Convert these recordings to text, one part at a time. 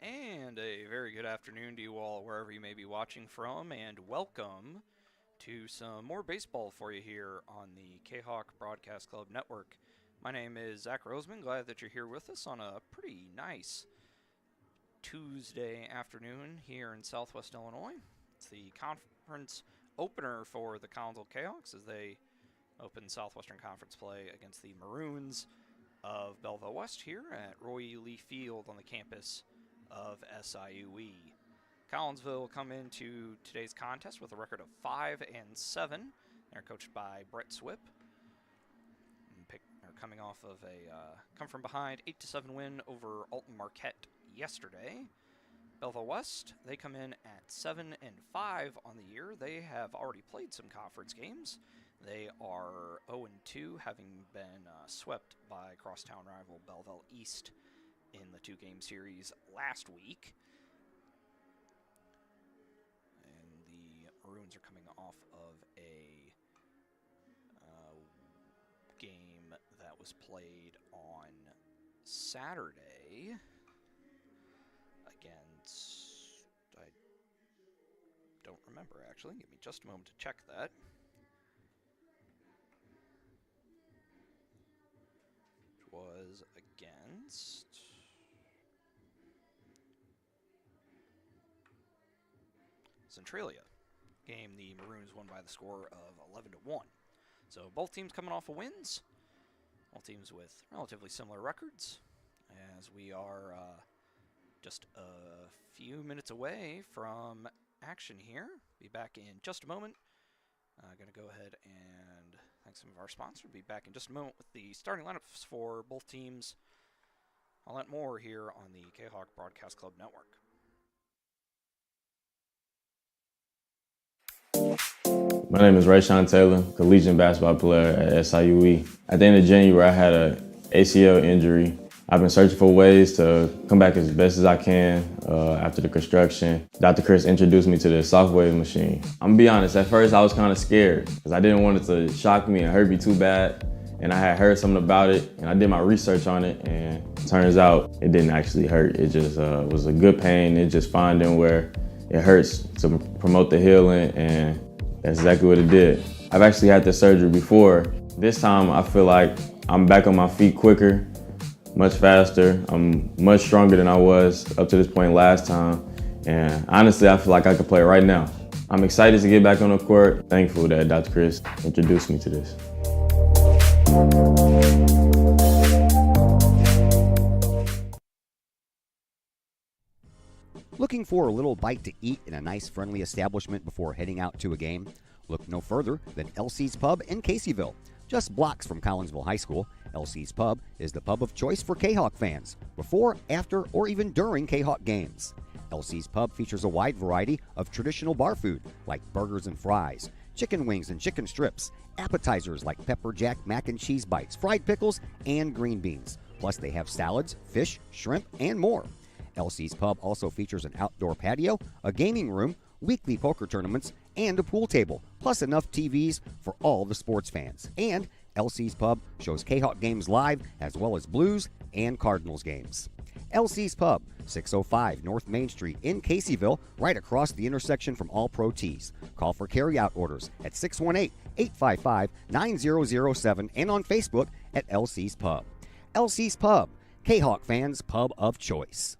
And a very good afternoon to you all, wherever you may be watching from, and welcome to some more baseball for you here on the Kahok Broadcast Club Network. My name is Zach Roseman. Glad that you're here with us on a pretty nice Tuesday afternoon here in Southwest Illinois. It's the conference opener for the Collinsville Kahawks as they open Southwestern Conference play against the Maroons of Belleville West here at Roy Lee Field on the campus of SIUE. Collinsville come into today's contest with a record of 5-7. They're coached by Brett Swip. They're coming off of a come from behind 8-7 win over Alton Marquette yesterday. Belleville West, they come in at 7-5 on the year. They have already played some conference games. They are 0-2, having been swept by crosstown rival Belleville East in the two-game series last week. And the Maroons are coming off of a game that was played on Saturday against, I don't remember actually, give me just a moment to check that. It was against Centralia. Game the Maroons won by the score of 11-1. So both teams coming off of wins. All teams with relatively similar records. As we are just a few minutes away from action here. Be back in just a moment. Going to go ahead and thank some of our sponsors. Be back in just a moment with the starting lineups for both teams. All that more here on the Kahok Broadcast Club Network. My name is Rayshawn Taylor, collegiate basketball player at SIUE. At the end of January, I had an ACL injury. I've been searching for ways to come back as best as I can after the construction. Dr. Chris introduced me to the soft wave machine. I'm gonna be honest, at first I was kind of scared because I didn't want it to shock me and hurt me too bad. And I had heard something about it and I did my research on it, and it turns out it didn't actually hurt. It just was a good pain. It just finding where it hurts to promote the healing, and that's exactly what it did. I've actually had this surgery before. This time I feel like I'm back on my feet quicker, much faster. I'm much stronger than I was up to this point last time. And honestly, I feel like I could play right now. I'm excited to get back on the court. Thankful that Dr. Chris introduced me to this. Looking for a little bite to eat in a nice friendly establishment before heading out to a game? Look no further than LC's Pub in Caseyville. Just blocks from Collinsville High School, LC's Pub is the pub of choice for Kahawk fans, before, after, or even during Kahawk games. LC's Pub features a wide variety of traditional bar food like burgers and fries, chicken wings and chicken strips, appetizers like pepper jack mac and cheese bites, fried pickles, and green beans. Plus they have salads, fish, shrimp, and more. LC's Pub also features an outdoor patio, a gaming room, weekly poker tournaments, and a pool table, plus enough TVs for all the sports fans. And LC's Pub shows Kahawk games live, as well as Blues and Cardinals games. LC's Pub, 605 North Main Street in Caseyville, right across the intersection from All Pro Tees. Call for carryout orders at 618-855-9007 and on Facebook at LC's Pub. LC's Pub, Kahawk fans' pub of choice.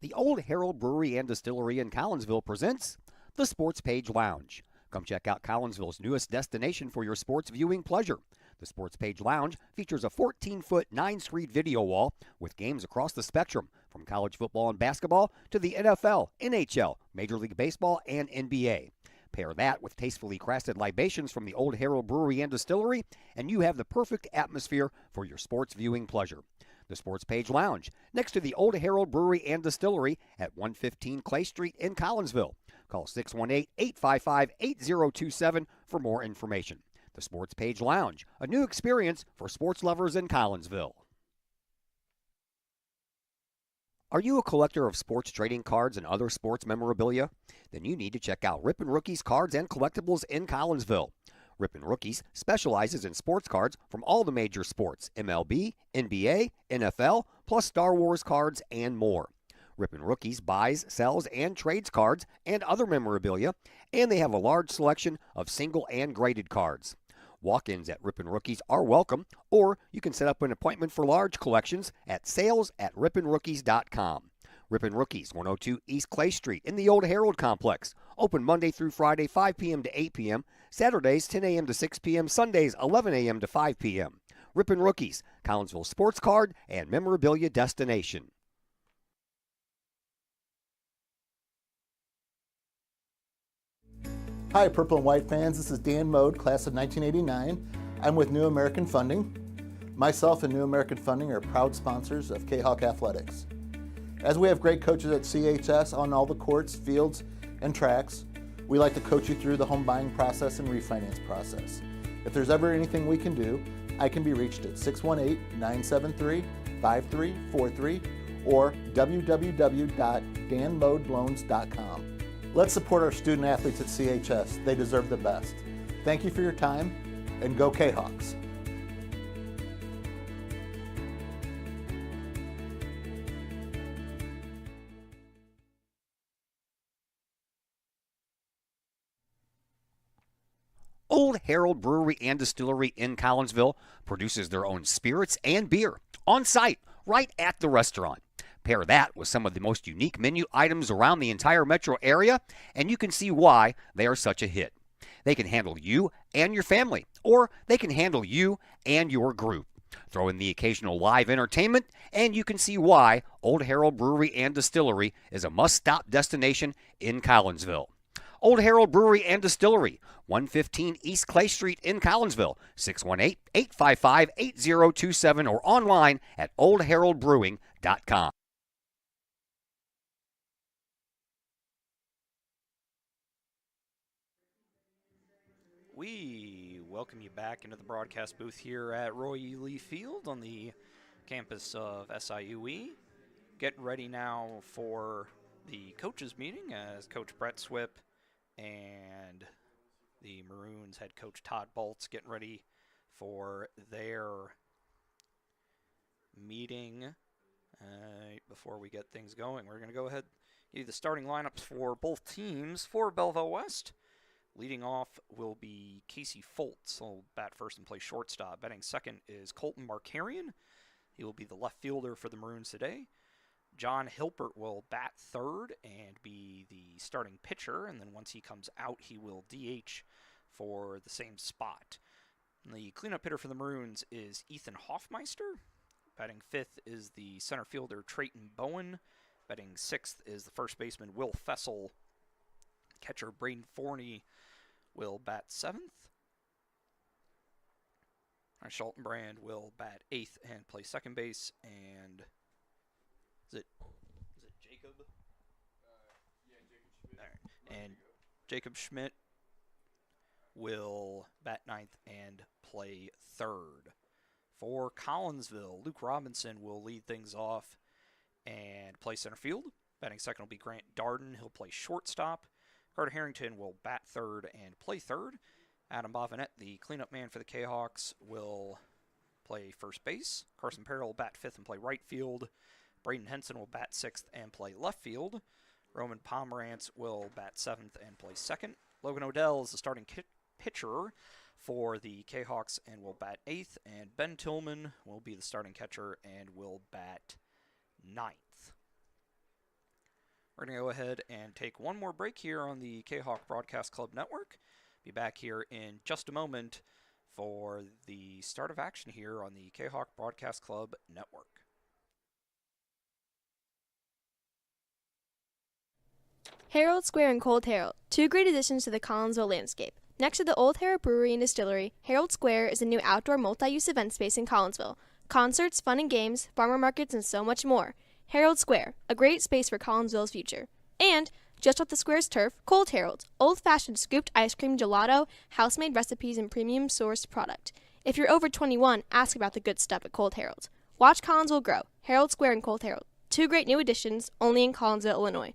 The Old Herald Brewery and Distillery in Collinsville presents the Sports Page Lounge. Come check out Collinsville's newest destination for your sports viewing pleasure. The Sports Page Lounge features a 14-foot 9-screen video wall with games across the spectrum, from college football and basketball to the NFL, NHL, Major League Baseball, and NBA. Pair that with tastefully crafted libations from the Old Herald Brewery and Distillery, and you have the perfect atmosphere for your sports viewing pleasure. The Sports Page Lounge, next to the Old Herald Brewery and Distillery at 115 Clay Street in Collinsville. Call 618-855-8027 for more information. The Sports Page Lounge, a new experience for sports lovers in Collinsville. Are you a collector of sports trading cards and other sports memorabilia? Then you need to check out Rip'n Rookies Cards and Collectibles in Collinsville. Ripon Rookies specializes in sports cards from all the major sports, MLB, NBA, NFL, plus Star Wars cards and more. Ripon Rookies buys, sells, and trades cards and other memorabilia, and they have a large selection of single and graded cards. Walk-ins at Ripon Rookies are welcome, or you can set up an appointment for large collections at sales@riponrookies.com. Ripon Rookies, 102 East Clay Street in the Old Herald Complex. Open Monday through Friday, 5 p.m. to 8 p.m., Saturdays, 10 a.m. to 6 p.m., Sundays, 11 a.m. to 5 p.m. Ripon Rookies, Collinsville sports card and memorabilia destination. Hi, Purple and White fans. This is Dan Mode, class of 1989. I'm with New American Funding. Myself and New American Funding are proud sponsors of Kahok Athletics. As we have great coaches at CHS on all the courts, fields, and tracks, we like to coach you through the home buying process and refinance process. If there's ever anything we can do, I can be reached at 618-973-5343 or www.danmodeloans.com. Let's support our student athletes at CHS. They deserve the best. Thank you for your time, and go Kahawks. Old Herald Brewery and Distillery in Collinsville produces their own spirits and beer on site, right at the restaurant. Pair that with some of the most unique menu items around the entire metro area, and you can see why they are such a hit. They can handle you and your family, or they can handle you and your group. Throw in the occasional live entertainment, and you can see why Old Herald Brewery and Distillery is a must-stop destination in Collinsville. Old Herald Brewery and Distillery, 115 East Clay Street in Collinsville, 618-855-8027, or online at oldheraldbrewing.com. We welcome you back into the broadcast booth here at Roy E. Lee Field on the campus of SIUE. Get ready now for the coaches meeting as Coach Brett Swip and the Maroons head coach Todd Bolts getting ready for their meeting. Before we get things going, we're going to go ahead and give you the starting lineups for both teams for Belleville West. Leading off will be Casey Foltz. He'll bat first and play shortstop. Batting second is Colton Markarian. He will be the left fielder for the Maroons today. John Hilpert will bat third and be the starting pitcher, and then once he comes out, he will DH for the same spot. And the cleanup hitter for the Maroons is Ethan Hoffmeister. Batting fifth is the center fielder Trayton Bowen. Batting sixth is the first baseman Will Fessel. Catcher Braden Forney will bat seventh. Schultenbrand will bat eighth and play second base. And is it Jacob? Jacob Schmidt. All right. And Jacob Schmidt will bat ninth and play third. For Collinsville, Luke Robinson will lead things off and play center field. Batting second will be Grant Darden. He'll play shortstop. Carter Harrington will bat third and play third. Adam Bovinette, the cleanup man for the Kahawks, will play first base. Carson Perry will bat fifth and play right field. Braden Henson will bat sixth and play left field. Roman Pomerantz will bat seventh and play second. Logan Odell is the starting pitcher for the Kahawks and will bat eighth. And Ben Tillman will be the starting catcher and will bat ninth. We're going to go ahead and take one more break here on the Kahok Broadcast Club Network. Be back here in just a moment for the start of action here on the Kahok Broadcast Club Network. Herald Square and Cold Herald, two great additions to the Collinsville landscape. Next to the Old Herald Brewery and Distillery, Herald Square is a new outdoor multi-use event space in Collinsville. Concerts, fun and games, farmer markets, and so much more. Herald Square, a great space for Collinsville's future. And, just off the square's turf, Cold Herald, old-fashioned scooped ice cream gelato, house-made recipes, and premium-sourced product. If you're over 21, ask about the good stuff at Cold Herald. Watch Collinsville grow. Herald Square and Cold Herald, two great new additions, only in Collinsville, Illinois.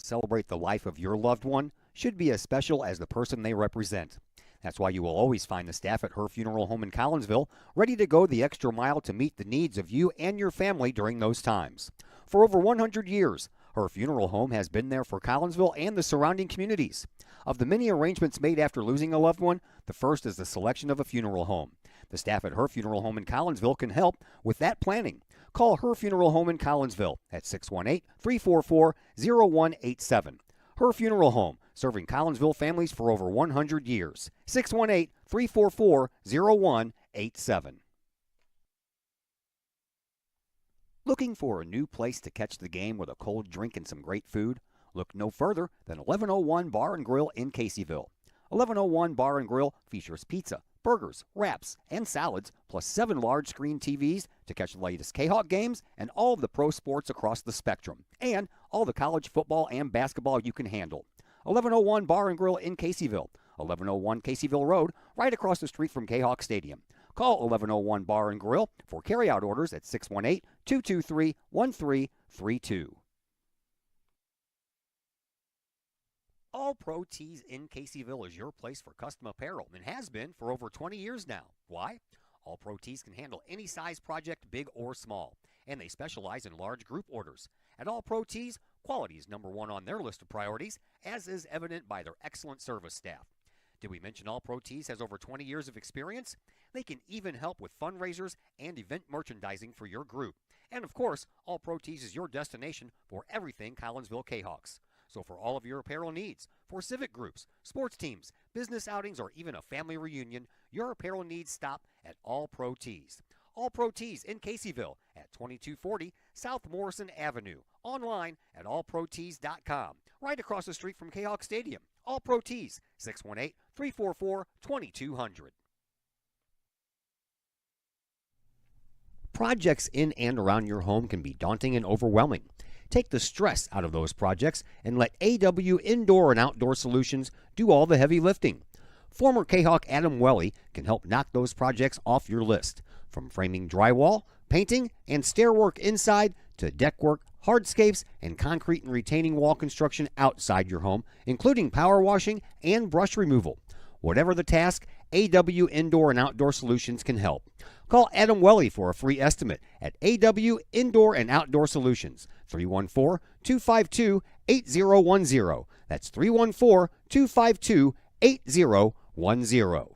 celebrate the life of your loved one should be as special as the person they represent. That's why you will always find the staff at Her Funeral Home in Collinsville ready to go the extra mile to meet the needs of you and your family during those times. For over 100 years, Her Funeral Home has been there for Collinsville and the surrounding communities. Of the many arrangements made after losing a loved one, the first is the selection of a funeral home. The staff at Her Funeral Home in Collinsville can help with that planning. Call Her Funeral Home in Collinsville at 618-344-0187. Her Funeral Home, serving Collinsville families for over 100 years. 618-344-0187. Looking for a new place to catch the game with a cold drink and some great food? Look no further than 1101 Bar and Grill in Caseyville. 1101 Bar and Grill features pizza, burgers, wraps, and salads, plus 7 large screen TVs to catch the latest Kahok games and all of the pro sports across the spectrum, and all the college football and basketball you can handle. 1101 Bar and Grill in Caseyville, 1101 Caseyville Road, right across the street from Kahok Stadium. Call 1101 Bar and Grill for carryout orders at 618-223-1332. All Pro Tees in Caseyville is your place for custom apparel and has been for over 20 years now. Why? All Pro Tees can handle any size project, big or small, and they specialize in large group orders. At All Pro Tees, quality is number one on their list of priorities, as is evident by their excellent service staff. Did we mention All Pro Tees has over 20 years of experience? They can even help with fundraisers and event merchandising for your group. And of course, All Pro Tees is your destination for everything Collinsville Kahawks. So for all of your apparel needs, for civic groups, sports teams, business outings, or even a family reunion, your apparel needs stop at All Pro Tees. All Pro Tees in Caseyville at 2240 South Morrison Avenue. Online at allprotees.com. Right across the street from Kahok Stadium. All Pro Tees, 618-344-2200. Projects in and around your home can be daunting and overwhelming. Take the stress out of those projects and let AW Indoor and Outdoor Solutions do all the heavy lifting. Former Kahok Adam Welly can help knock those projects off your list. From framing drywall, painting, and stair work inside to deck work, hardscapes, and concrete and retaining wall construction outside your home, including power washing and brush removal. Whatever the task, AW Indoor and Outdoor Solutions can help. Call Adam Welly for a free estimate at AW Indoor and Outdoor Solutions, 314-252-8010. That's 314-252-8010.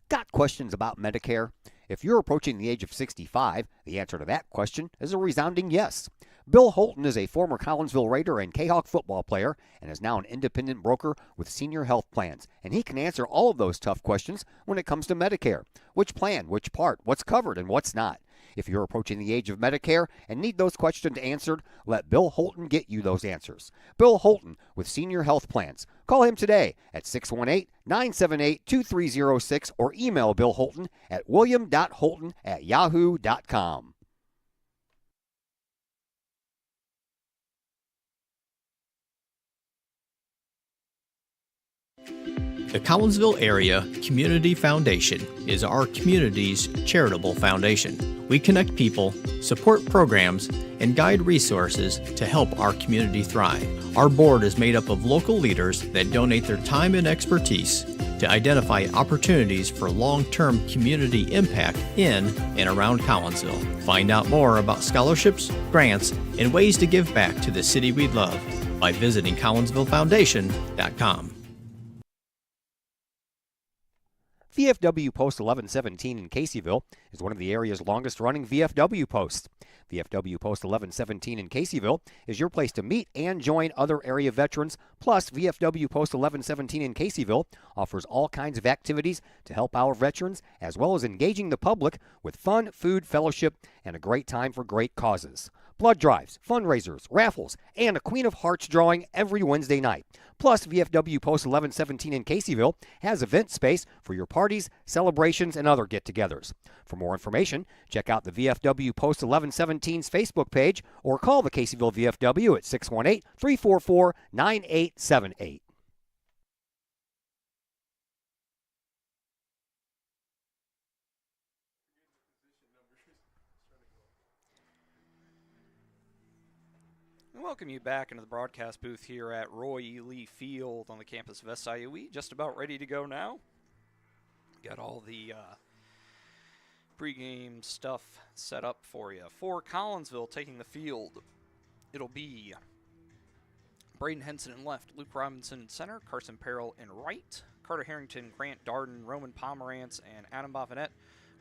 Got questions about Medicare? If you're approaching the age of 65, the answer to that question is a resounding yes. Bill Holton is a former Collinsville Raider and Kahok football player and is now an independent broker with Senior Health Plans, and he can answer all of those tough questions when it comes to Medicare. Which plan, which part, what's covered, and what's not. If you're approaching the age of Medicare and need those questions answered, let Bill Holton get you those answers. Bill Holton with Senior Health Plans. Call him today at 618-978-2306 or email Bill Holton at william.holton@yahoo.com. The Collinsville Area Community Foundation is our community's charitable foundation. We connect people, support programs, and guide resources to help our community thrive. Our board is made up of local leaders that donate their time and expertise to identify opportunities for long-term community impact in and around Collinsville. Find out more about scholarships, grants, and ways to give back to the city we love by visiting collinsvillefoundation.com. VFW Post 1117 in Caseyville is one of the area's longest-running VFW posts. VFW Post 1117 in Caseyville is your place to meet and join other area veterans. Plus, VFW Post 1117 in Caseyville offers all kinds of activities to help our veterans, as well as engaging the public with fun, food, fellowship, and a great time for great causes. Blood drives, fundraisers, raffles, and a Queen of Hearts drawing every Wednesday night. Plus, VFW Post 1117 in Caseyville has event space for your parties, celebrations, and other get-togethers. For more information, check out the VFW Post 1117's Facebook page or call the Caseyville VFW at 618-344-9878. We welcome you back into the broadcast booth here at Roy E. Lee Field on the campus of SIUE. Just about ready to go now. Got all the pregame stuff set up for you. For Collinsville taking the field, it'll be Braden Henson in left, Luke Robinson in center, Carson Perrell in right, Carter Harrington, Grant Darden, Roman Pomerantz, and Adam Bavinet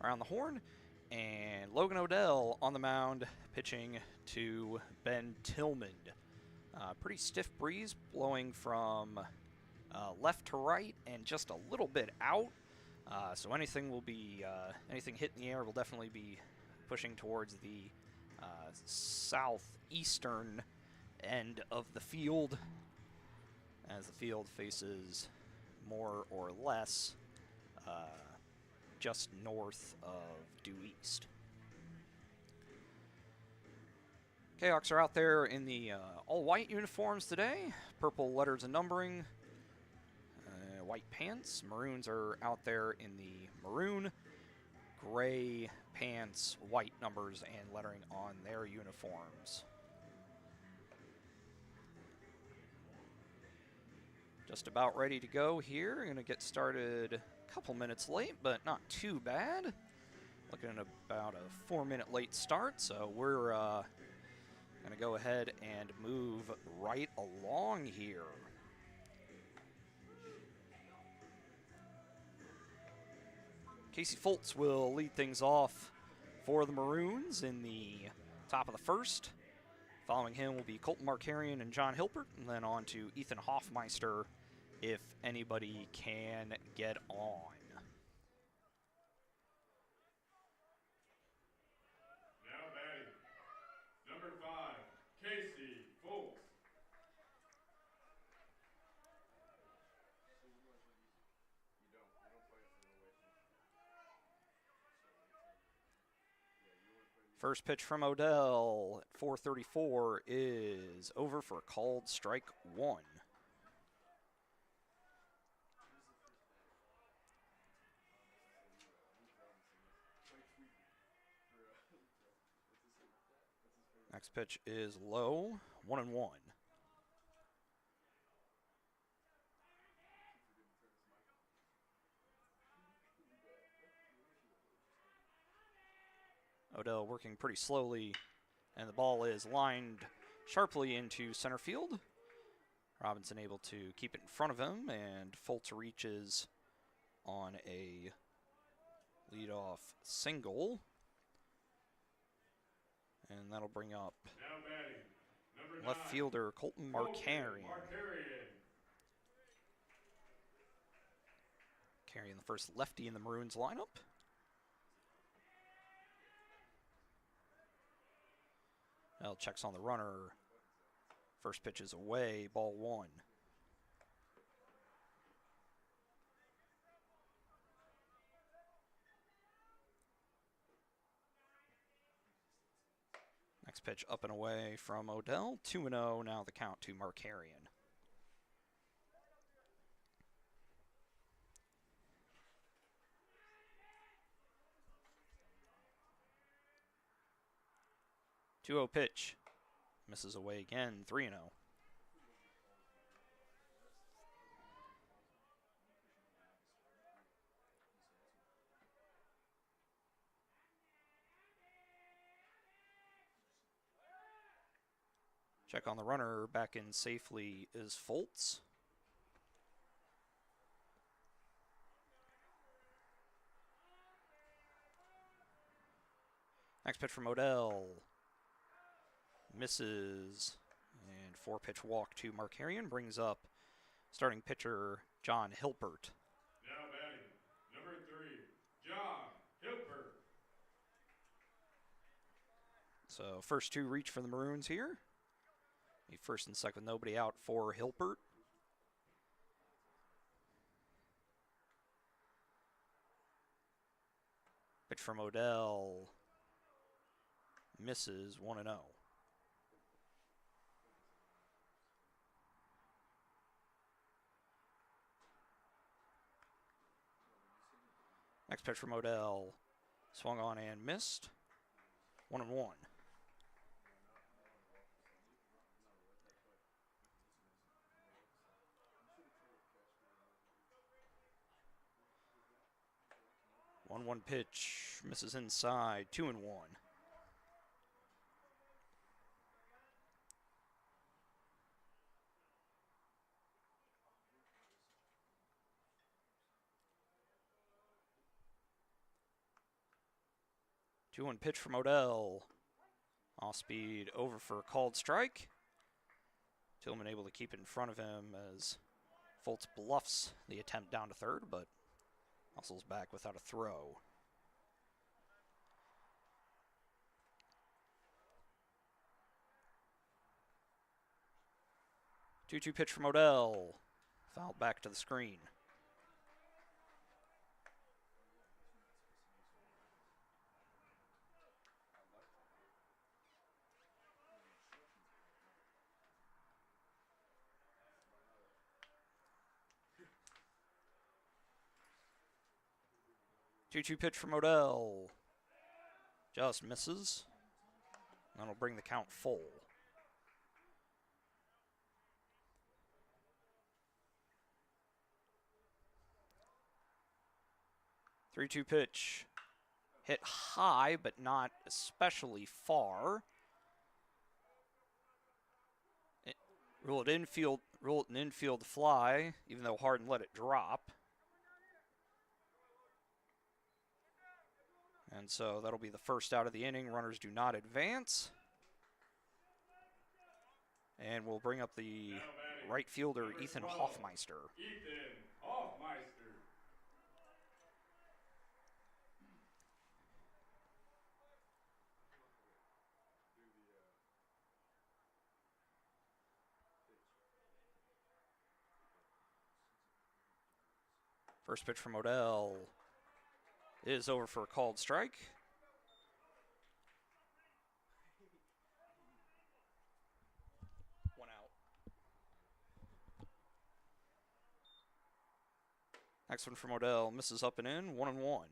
around the horn, and Logan Odell on the mound pitching to Ben Tillman. Pretty stiff breeze blowing from left to right and just a little bit out. So anything hit in the air will definitely be pushing towards the southeastern end of the field, as the field faces more or less just north of due east. Kahawks are out there in the all-white uniforms today, purple letters and numbering, white pants. Maroons are out there in the maroon, gray pants, white numbers and lettering on their uniforms. Just about ready to go here. Going to get started a couple minutes late, but not too bad. Looking at about a 4-minute late start, so we're going to go ahead and move right along here. Casey Foltz will lead things off for the Maroons in the top of the first. Following him will be Colton Markarian and John Hilpert, and then on to Ethan Hoffmeister if anybody can get on. Now batting, number 5, Casey Foltz. First pitch from Odell at 4:34 is over for a called strike 1. Next pitch is low, 1-1. Odell working pretty slowly, and the ball is lined sharply into center field. Robinson able to keep it in front of him, and Foltz reaches on a leadoff single. And that'll bring up Now batting, number left 9, fielder Colton Markarian. Carrying the first lefty in the Maroons lineup. L checks on the runner. First pitch is away, ball 1. Next pitch up and away from Odell. 2-0, now the count to Markarian. Two-0 pitch. Misses away again, 3-0. Check on the runner, back in safely is Foltz. Next pitch from Odell. Misses, and 4-pitch walk to Markarian brings up starting pitcher John Hilpert. Now batting, number 3, John Hilpert. So first two reach for the Maroons here. The first and second, nobody out for Hilpert. Pitch from Odell. Misses, 1-0. Next pitch from Odell. Swung on and missed. 1-1. 1-1 pitch, misses inside, 2-1. 2-1 pitch from Odell. Off speed, over for a called strike. Tillman able to keep it in front of him as Fultz bluffs the attempt down to third, but hustles back without a throw. Two-two pitch from Odell. Fouled back to the screen. Two-two pitch from Odell. Just misses. That'll bring the count full. 3-2 pitch. Hit high, but not especially far. Rule it an infield fly, even though Harden let it drop. And so that'll be the first out of the inning. Runners do not advance. And we'll bring up the right fielder, Ethan Hoffmeister. Ethan Hoffmeister. First pitch from Odell is over for a called strike. One out. Next one from Odell, misses up and in, 1-1.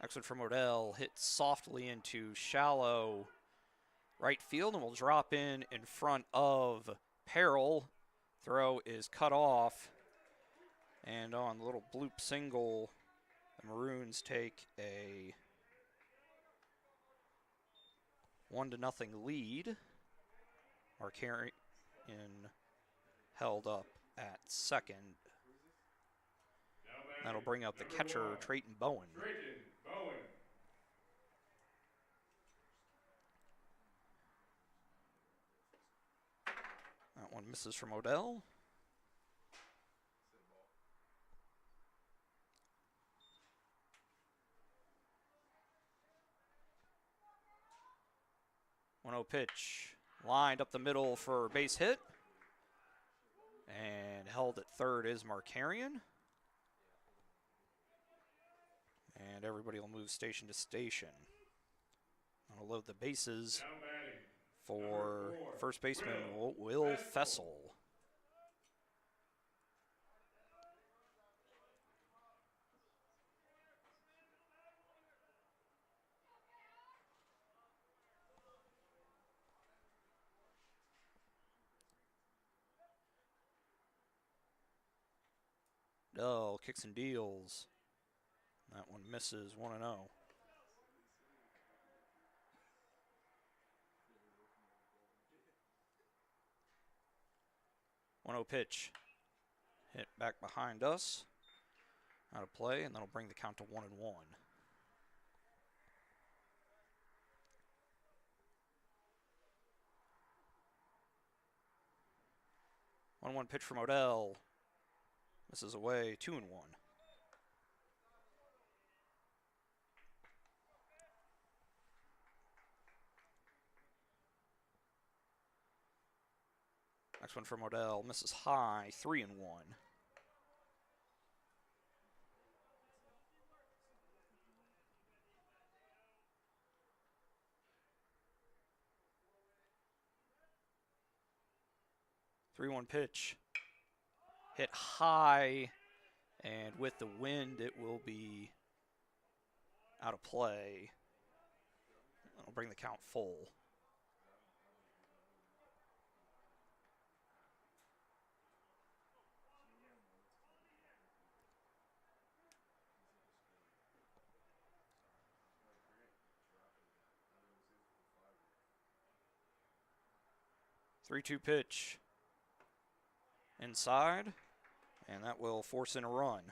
Next one from Odell, hit softly into shallow right field and will drop in front of Peril. Throw is cut off. And on the little bloop single, the Maroons take a 1-0 lead. Markarian held up at second. That'll bring up the catcher, Trayton Bowen. That one misses from Odell. One-0 pitch, lined up the middle for a base hit, and held at third is Markarian. And everybody will move station to station. I'll load the bases for first baseman Will Fessel. Dell kicks and deals. That one misses, 1-0. One-0 pitch. Hit back behind us. Out of play, and that'll bring the count to 1-1. 1-1 pitch from Odell. Misses away, 2-1. Next one from Odell, misses high, 3-1. Three-one pitch, hit high, and with the wind, it will be out of play. That'll bring the count full. Three-two pitch. Inside, and that will force in a run.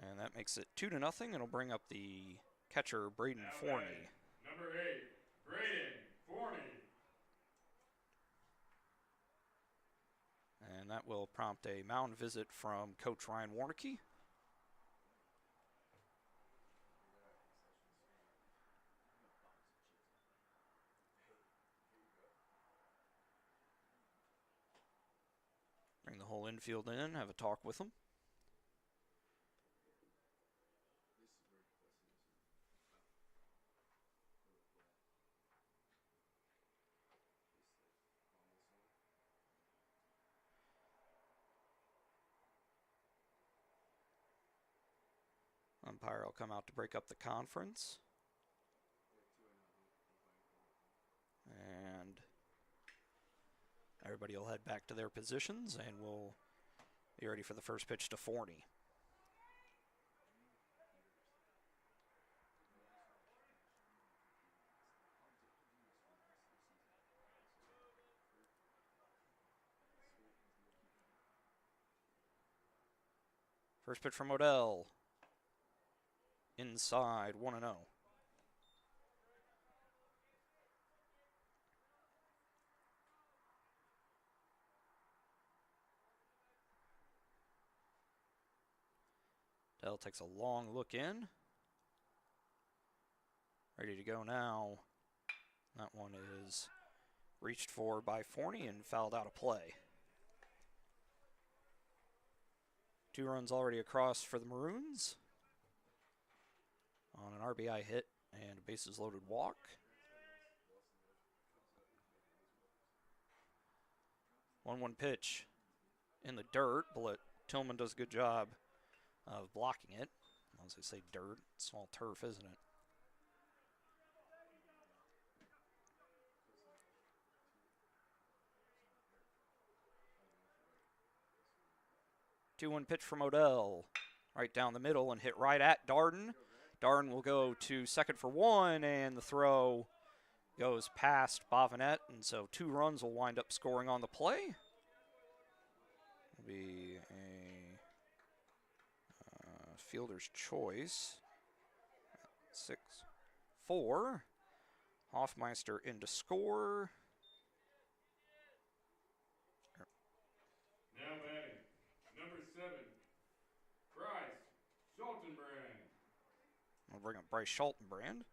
And that makes it 2-0. It'll bring up the catcher, Braden Forney. Number 8, Braden Forney. And that will prompt a mound visit from Coach Ryan Warnicke. Bring the whole infield in, have a talk with him. Umpire will come out to break up the conference. And everybody will head back to their positions, and we'll be ready for the first pitch to Forney. First pitch from Odell. Inside, 1-0. Odell takes a long look in. Ready to go now. That one is reached for by Forney and fouled out of play. 2 runs already across for the Maroons on an RBI hit and a bases loaded walk. One pitch in the dirt, but Tillman does a good job of blocking it. As I say dirt, small turf, isn't it? Two-one pitch from Odell, right down the middle and hit right at Darden. Darden will go to second for 1, and the throw goes past Bovinette, and so 2 runs will wind up scoring on the play. Will be a fielder's choice. 6-4. Hoffmeister in to score. Now batting, number 7, Bryce Schultenbrand. We'll bring up Bryce Schultenbrand.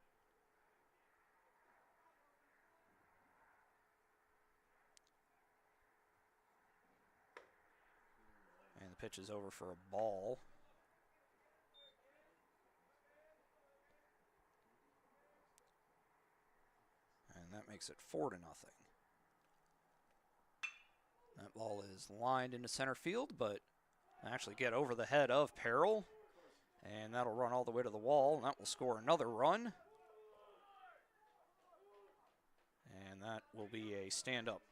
And the pitch is over for a ball. And that makes it 4-0. That ball is lined into center field, but actually get over the head of Peril. And that'll run all the way to the wall, and that will score another run. And that will be a stand-up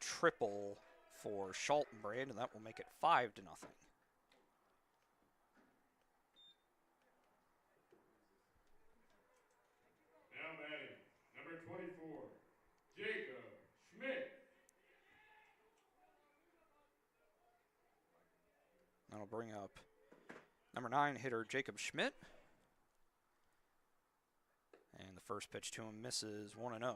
triple for Schultenbrand, and that will make it 5-0. Now batting, number 24, Jacob Schmidt. That'll bring up number 9 hitter Jacob Schmidt. And the first pitch to him misses 1-0.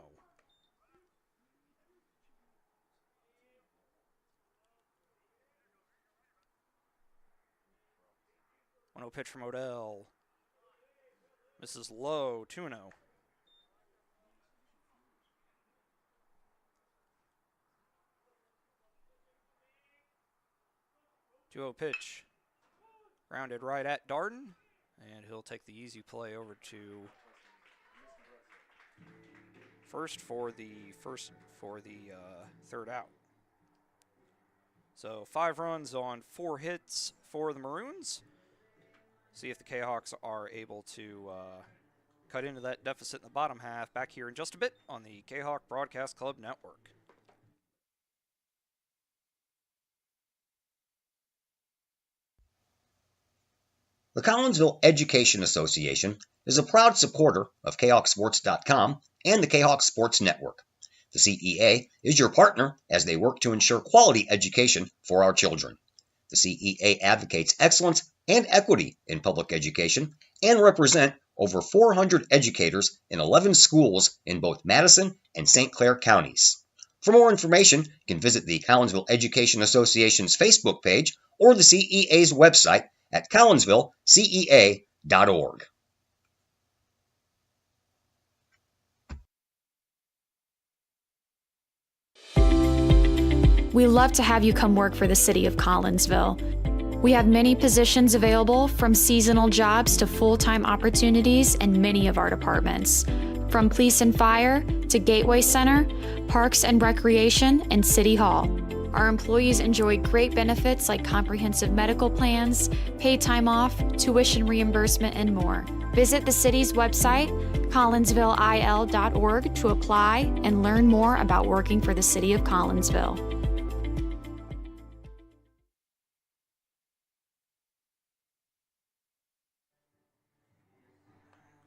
1-0 pitch from Odell. Misses low, 2-0. 2-0 pitch. Grounded right at Darden. And he'll take the easy play over to first for the third out. So 5 runs on 4 hits for the Maroons. See if the Kahawks are able to cut into that deficit in the bottom half. Back here in just a bit on the Kahawk Broadcast Club Network. The Collinsville Education Association is a proud supporter of KahawkSports.com and the Kahawk Sports Network. The CEA is your partner as they work to ensure quality education for our children. The CEA advocates excellence and equity in public education and represent over 400 educators in 11 schools in both Madison and St. Clair counties. For more information, you can visit the Collinsville Education Association's Facebook page or the CEA's website at collinsvillecea.org. We love to have you come work for the City of Collinsville. We have many positions available, from seasonal jobs to full-time opportunities in many of our departments. From police and fire to Gateway Center, Parks and Recreation, and City Hall. Our employees enjoy great benefits like comprehensive medical plans, paid time off, tuition reimbursement, and more. Visit the city's website, collinsvilleil.org, to apply and learn more about working for the City of Collinsville.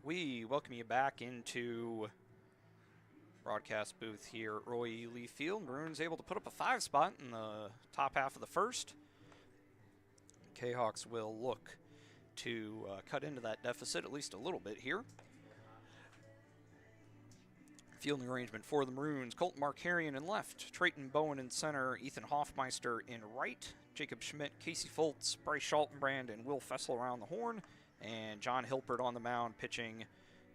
We welcome you back into broadcast booth here at Roy E. Lee Field. Maroons able to put up a 5 spot in the top half of the first. Kahawks will look to cut into that deficit at least a little bit here. Fielding arrangement for the Maroons: Colton Markarian in left, Trayton Bowen in center, Ethan Hoffmeister in right, Jacob Schmidt, Casey Foltz, Bryce Schaltenbrand, and Will Fessel around the horn, and John Hilpert on the mound pitching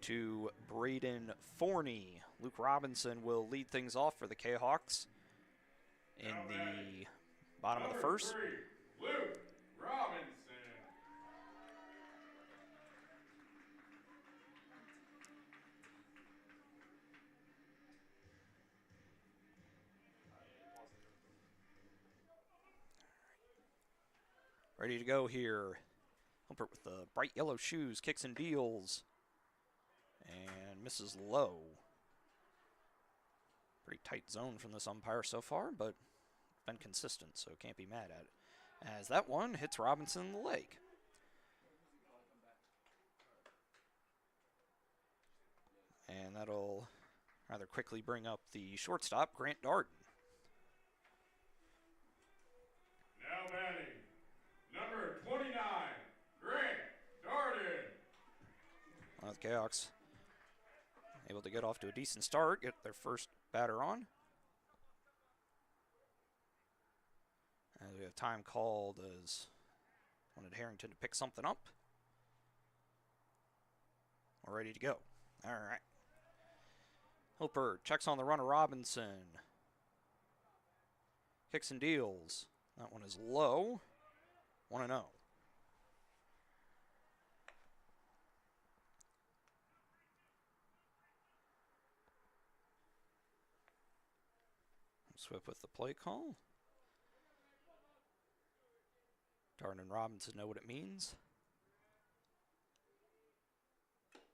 to Braden Forney. Luke Robinson will lead things off for the Kahawks in the bottom of the first. Luke Robinson. Ready to go here. Hilpert with the bright yellow shoes, kicks and deals, and misses low. Pretty tight zone from this umpire so far, but been consistent, so can't be mad at it. As that one hits Robinson in the leg. And that'll rather quickly bring up the shortstop, Grant Darden. Now batting, number 29, Grant Darden. The Kahawks able to get off to a decent start, get their first batter on. As we have time called as wanted Harrington to pick something up. We're ready to go. All right. Hilpert checks on the runner, Robinson. Kicks and deals. That one is low. 1-0. Swift with the play call. Darden and Robinson know what it means.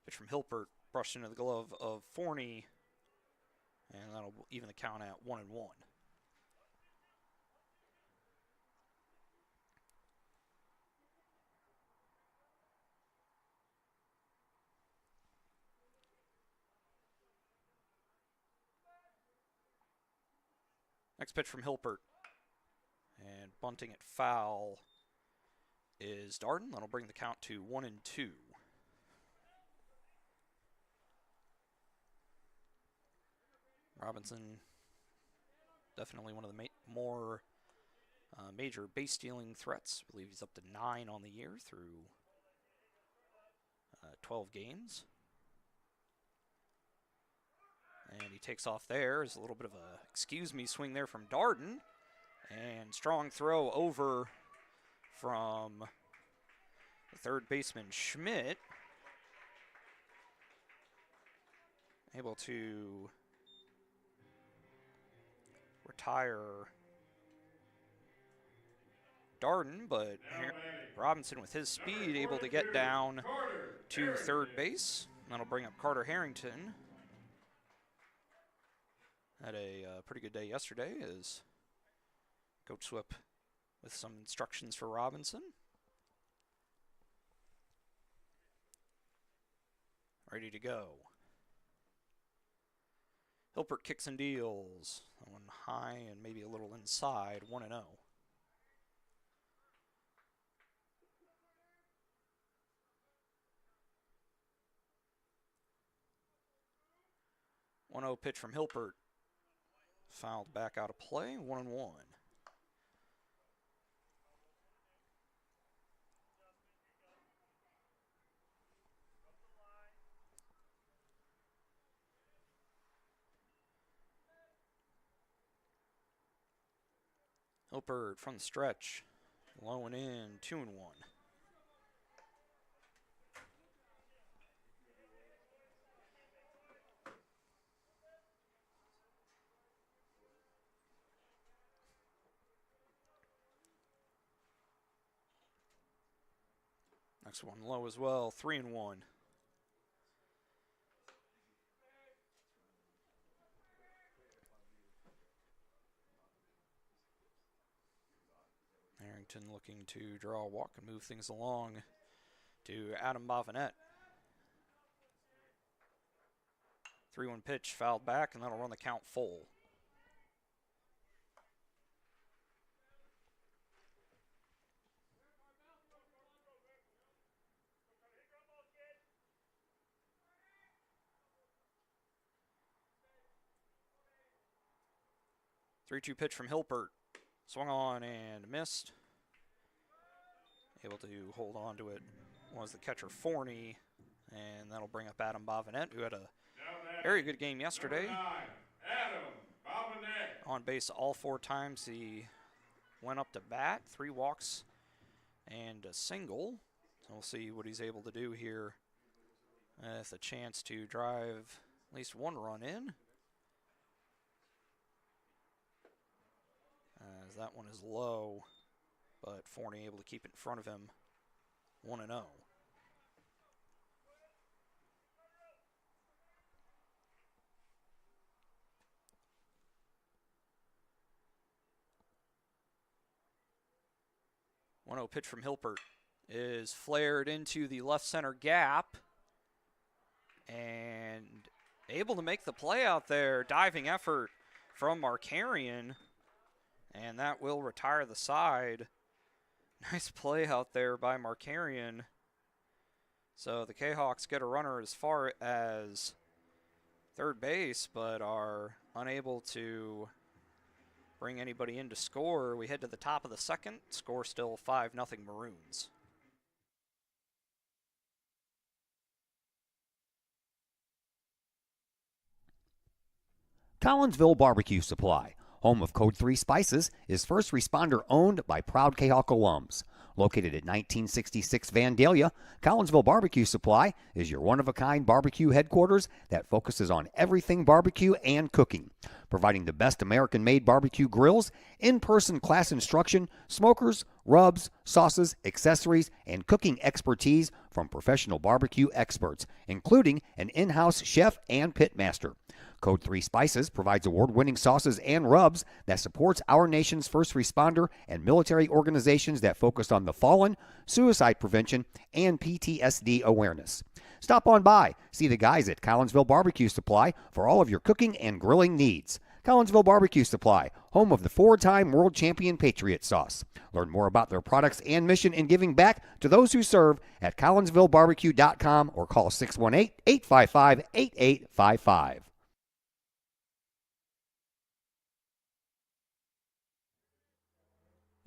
Pitch from Hilpert, brushed into the glove of Forney, and that'll even the count at 1-1. Next pitch from Hilpert, and bunting it foul is Darden. That'll bring the count to 1-2. Robinson, definitely one of the more major base stealing threats. I believe he's up to 9 on the year through 12 games. And he takes off there. There's a little bit of a excuse me swing there from Darden. And strong throw over from the third baseman Schmidt. Able to retire Darden, but Robinson with his speed able to get down to third base. That'll bring up Carter Harrington. Had a pretty good day yesterday as Coach Swip with some instructions for Robinson. Ready to go. Hilpert kicks and deals. That one high and maybe a little inside, 1-0. 1-0 pitch from Hilpert. Fouled back out of play, 1-1. Hilpert from the stretch, low and in, 2-1. Next one low as well, 3-1. Harrington looking to draw a walk and move things along to Adam Bavinet. 3-1 pitch, fouled back, and that'll run the count full. Three-two pitch from Hilpert. Swung on and missed. Able to hold on to it was the catcher Forney, and that'll bring up Adam Bavinet, who had a very good game yesterday. 9, Adam Bavinet. On base all 4 times he went up to bat, 3 walks and a single. So we'll see what he's able to do here with a chance to drive at least 1 run in. As that one is low, but Forney able to keep it in front of him, 1-0. One-0 pitch from Hilpert is flared into the left center gap and able to make the play out there. Diving effort from Markarian. And that will retire the side. Nice play out there by Markarian. So the Kahawks get a runner as far as third base, but are unable to bring anybody in to score. We head to the top of the second. Score still 5-0 Maroons. Collinsville Barbecue Supply, home of Code 3 Spices, is first responder owned by proud Kahok alums. Located at 1966 Vandalia, Collinsville Barbecue Supply is your one-of-a-kind barbecue headquarters that focuses on everything barbecue and cooking, providing the best American-made barbecue grills, in-person class instruction, smokers, rubs, sauces, accessories, and cooking expertise from professional barbecue experts, including an in-house chef and pitmaster. Code 3 Spices provides award-winning sauces and rubs that supports our nation's first responder and military organizations that focus on the fallen, suicide prevention, and PTSD awareness. Stop on by, see the guys at Collinsville Barbecue Supply for all of your cooking and grilling needs. Collinsville Barbecue Supply, home of the 4-time world champion Patriot Sauce. Learn more about their products and mission in giving back to those who serve at collinsvillebarbecue.com or call 618-855-8855.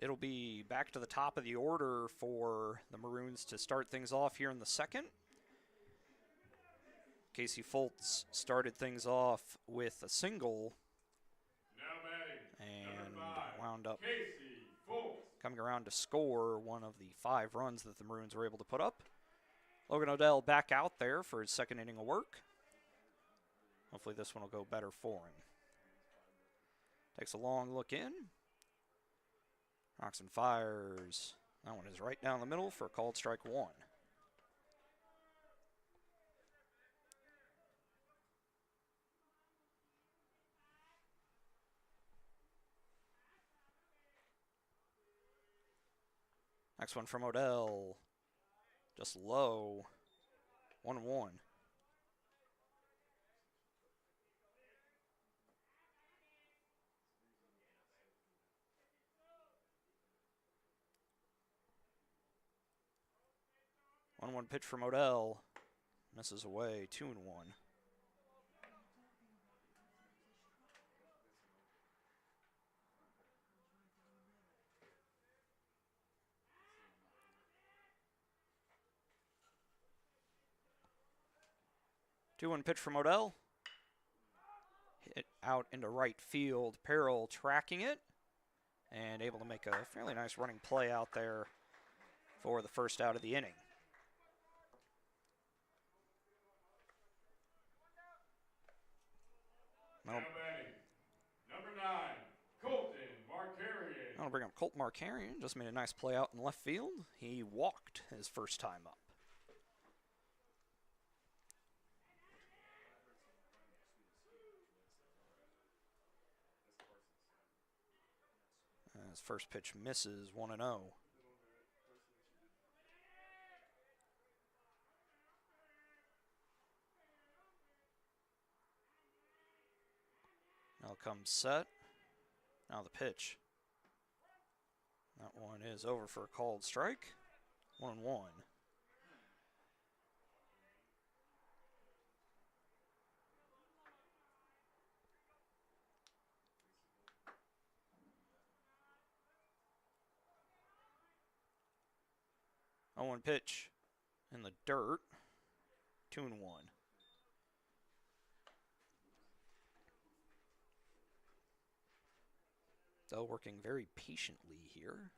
It'll be back to the top of the order for the Maroons to start things off here in the second. Casey Foltz started things off with a single and wound up coming around to score one of the 5 runs that the Maroons were able to put up. Logan Odell back out there for his second inning of work. Hopefully this one will go better for him. Takes a long look in. Rocks and fires. That one is right down the middle for a called strike one. Next one from Odell. Just low. 1-1. One pitch from Odell. Misses away. 2-1. Two-one pitch from Odell. Hit out into right field. Peril tracking it and able to make a fairly nice running play out there for the first out of the inning. Now batting, number 9, Colton Markarian. I'll bring up Colt Markarian. Just made a nice play out in left field. He walked his first time up. His first pitch misses. 1-0. Now comes set. Now the pitch. That one is over for a called strike. 1-1. One pitch in the dirt. 2-1. Still working very patiently here.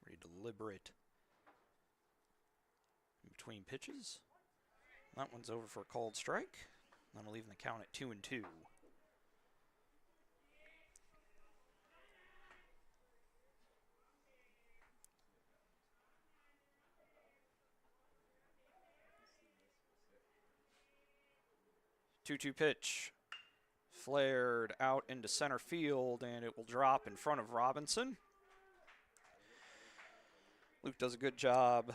Very deliberate in between pitches. That one's over for a called strike. That'll leave the count at 2-2. Two-two pitch. Flared out into center field, and it will drop in front of Robinson. Luke does a good job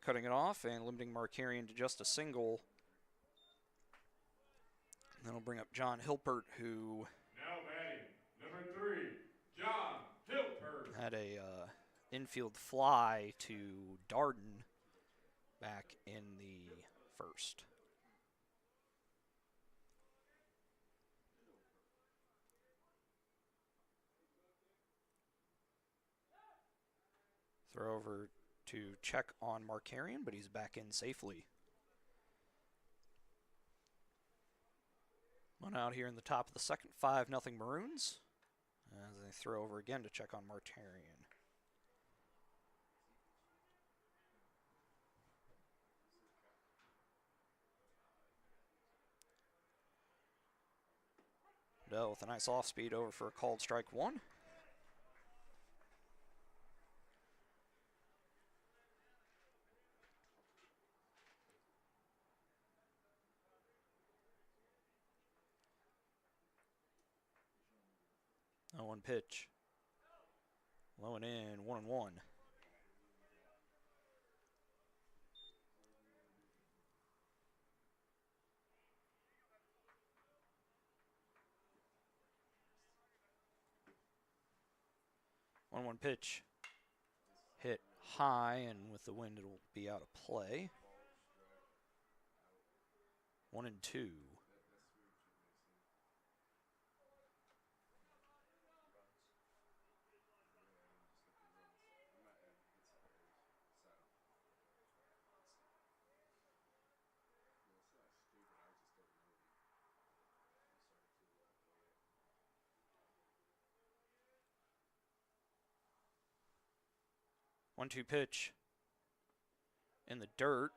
cutting it off and limiting Markarian to just a single. And then we'll bring up John Hilpert, who Now batting, number 3, John Hilpert. had a infield fly to Darden back in the first. Throw over to check on Markarian, but he's back in safely. One out here in the top of the second, 5-0 Maroons. As they throw over again to check on Markarian. Dell with a nice off speed over for a called strike one. One pitch. Low and in, 1-1. One pitch. Hit high, and with the wind, it'll be out of play. 1-2. One-two pitch in the dirt.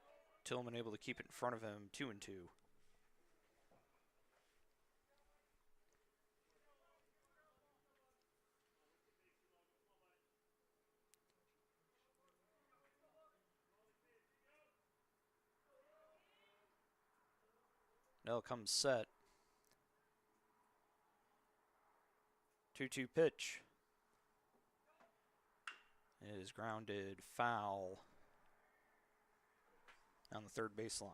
Tillman able to keep it in front of him. 2-2. Nell comes set. 2-2 pitch. It is grounded foul on the third baseline.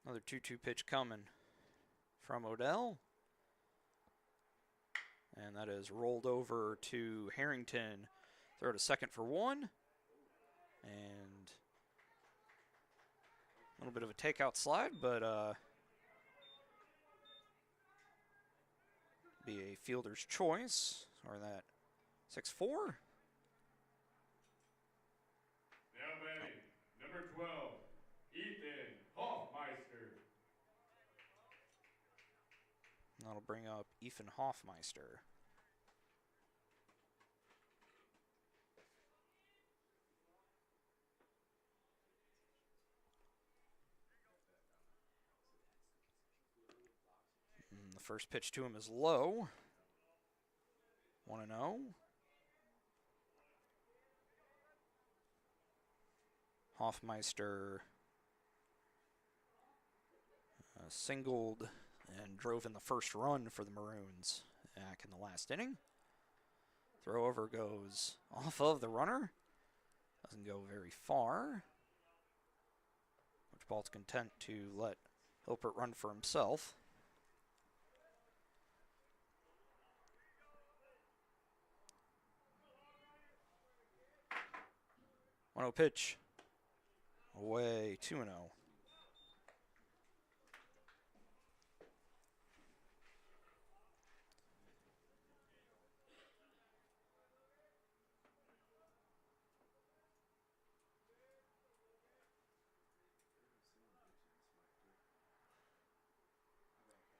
Another 2-2 pitch coming from Odell. And that is rolled over to Harrington. Throw to second for one. And a little bit of a takeout slide, but be a fielder's choice. Or that 6-4. Now batting, number 12, Ethan Hoffmeister. That'll bring up Ethan Hoffmeister. And the first pitch to him is low. 1-0. Hoffmeister singled and drove in the first run for the Maroons back in the last inning. Throw over goes off of the runner. Doesn't go very far. Archibald's content to let Hilpert run for himself. One-zero pitch. Away, 2-0.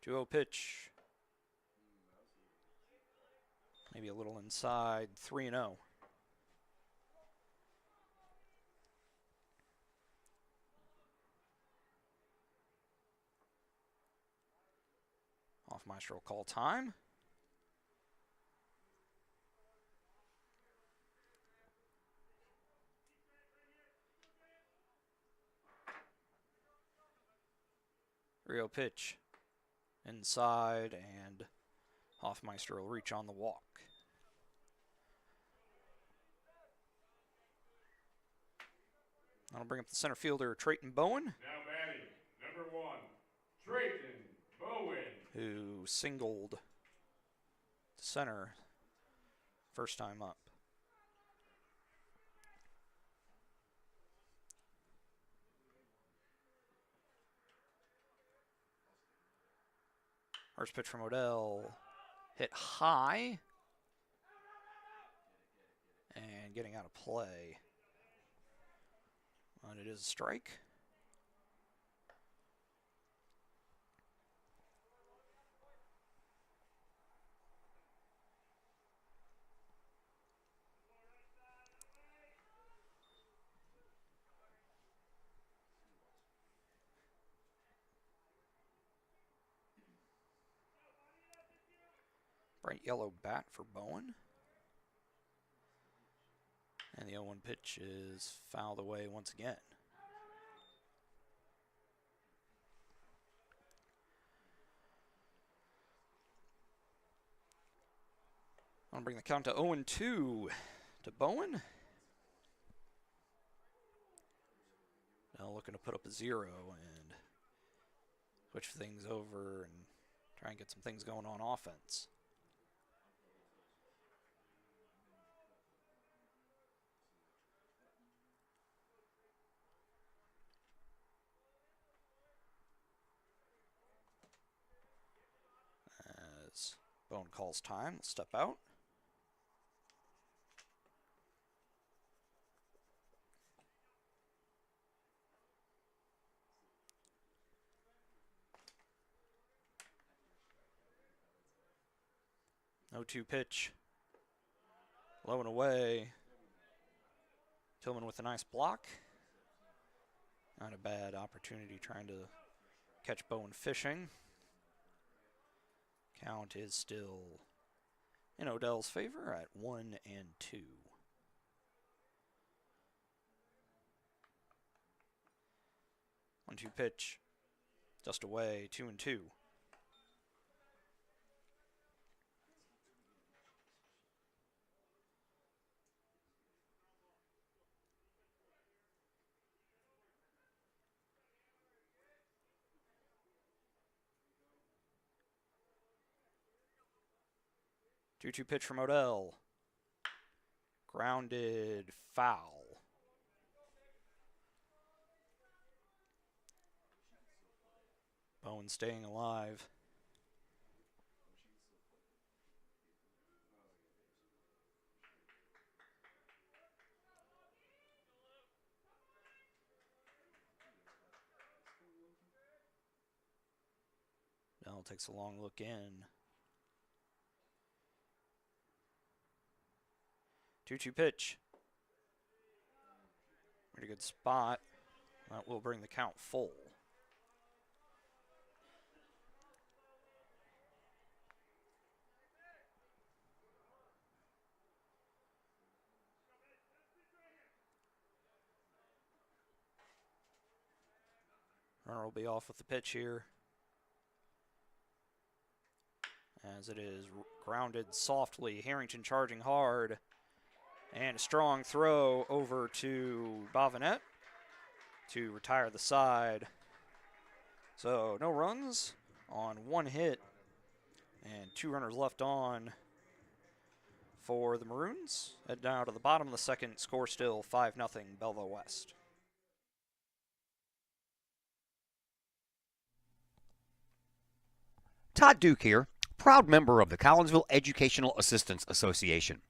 2-0 pitch. Maybe a little inside, 3-0. Hoffmeister will call time. Real pitch inside, and Hoffmeister will reach on the walk. That'll bring up the center fielder, Trayton Bowen. Now batting, number 1, Trayton Bowen. Who singled to center first time up. First pitch from Odell, hit high and getting out of play. And it is a strike. Bright yellow bat for Bowen. And the 0-1 pitch is fouled away once again. I'm going to bring the count to 0-2 to Bowen. Now looking to put up a 0 and switch things over and try and get some things going on offense. As Bowen calls time, let's step out. No 2 pitch. Low and away. Tillman with a nice block. Not a bad opportunity trying to catch Bowen fishing. Count is still in Odell's favor at 1-2. 1-2 pitch. Just away, 2-2. Two-two pitch from Odell. Grounded foul. Bowen staying alive. Odell takes a long look in. 2-2 pitch. Pretty good spot. That will bring the count full. Runner will be off with the pitch here. As it is grounded softly. Harrington charging hard. And a strong throw over to Bavinet to retire the side. So no runs on one hit and 2 runners left on for the Maroons. Head down to the bottom of the second, score still 5-0 Belleville West. Todd Duke here, proud member of the Collinsville Educational Assistance Association.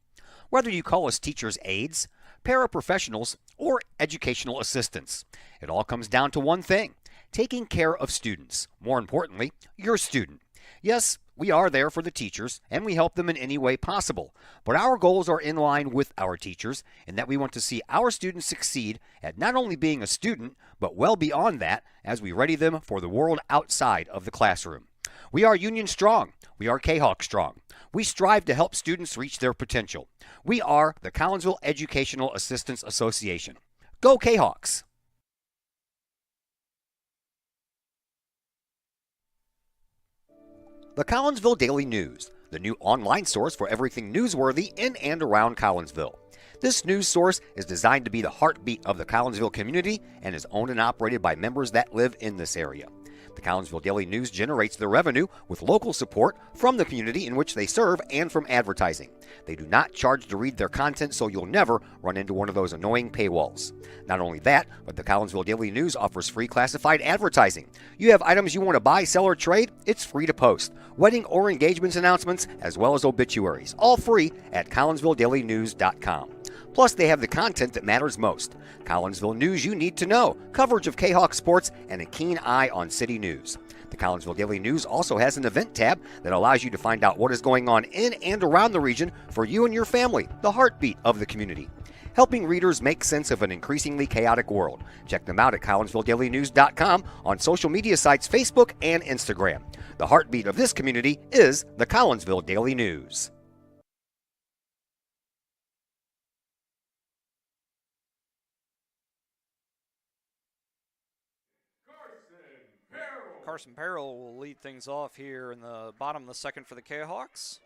Whether you call us teachers' aides, paraprofessionals, or educational assistants, it all comes down to one thing: taking care of students. More importantly, your student. Yes, we are there for the teachers, and we help them in any way possible. But our goals are in line with our teachers, in that we want to see our students succeed at not only being a student, but well beyond that, as we ready them for the world outside of the classroom. We are Union Strong. We are Kahok Strong. We strive to help students reach their potential. We are the Collinsville Educational Assistance Association. Go Kahawks! The Collinsville Daily News, the new online source for everything newsworthy in and around Collinsville. This news source is designed to be the heartbeat of the Collinsville community and is owned and operated by members that live in this area. The Collinsville Daily News generates their revenue with local support from the community in which they serve and from advertising. They do not charge to read their content, so you'll never run into one of those annoying paywalls. Not only that, but the Collinsville Daily News offers free classified advertising. You have items you want to buy, sell, or trade? It's free to post. Wedding or engagements announcements, as well as obituaries, all free at collinsvilledailynews.com. Plus, they have the content that matters most. Collinsville news you need to know, coverage of Kahawk sports, and a keen eye on city news. The Collinsville Daily News also has an event tab that allows you to find out what is going on in and around the region for you and your family, the heartbeat of the community. Helping readers make sense of an increasingly chaotic world. Check them out at collinsvilledailynews.com, on social media sites Facebook and Instagram. The heartbeat of this community is the Collinsville Daily News. Carson Perrell will lead things off here in the bottom of the second for the Kahawks.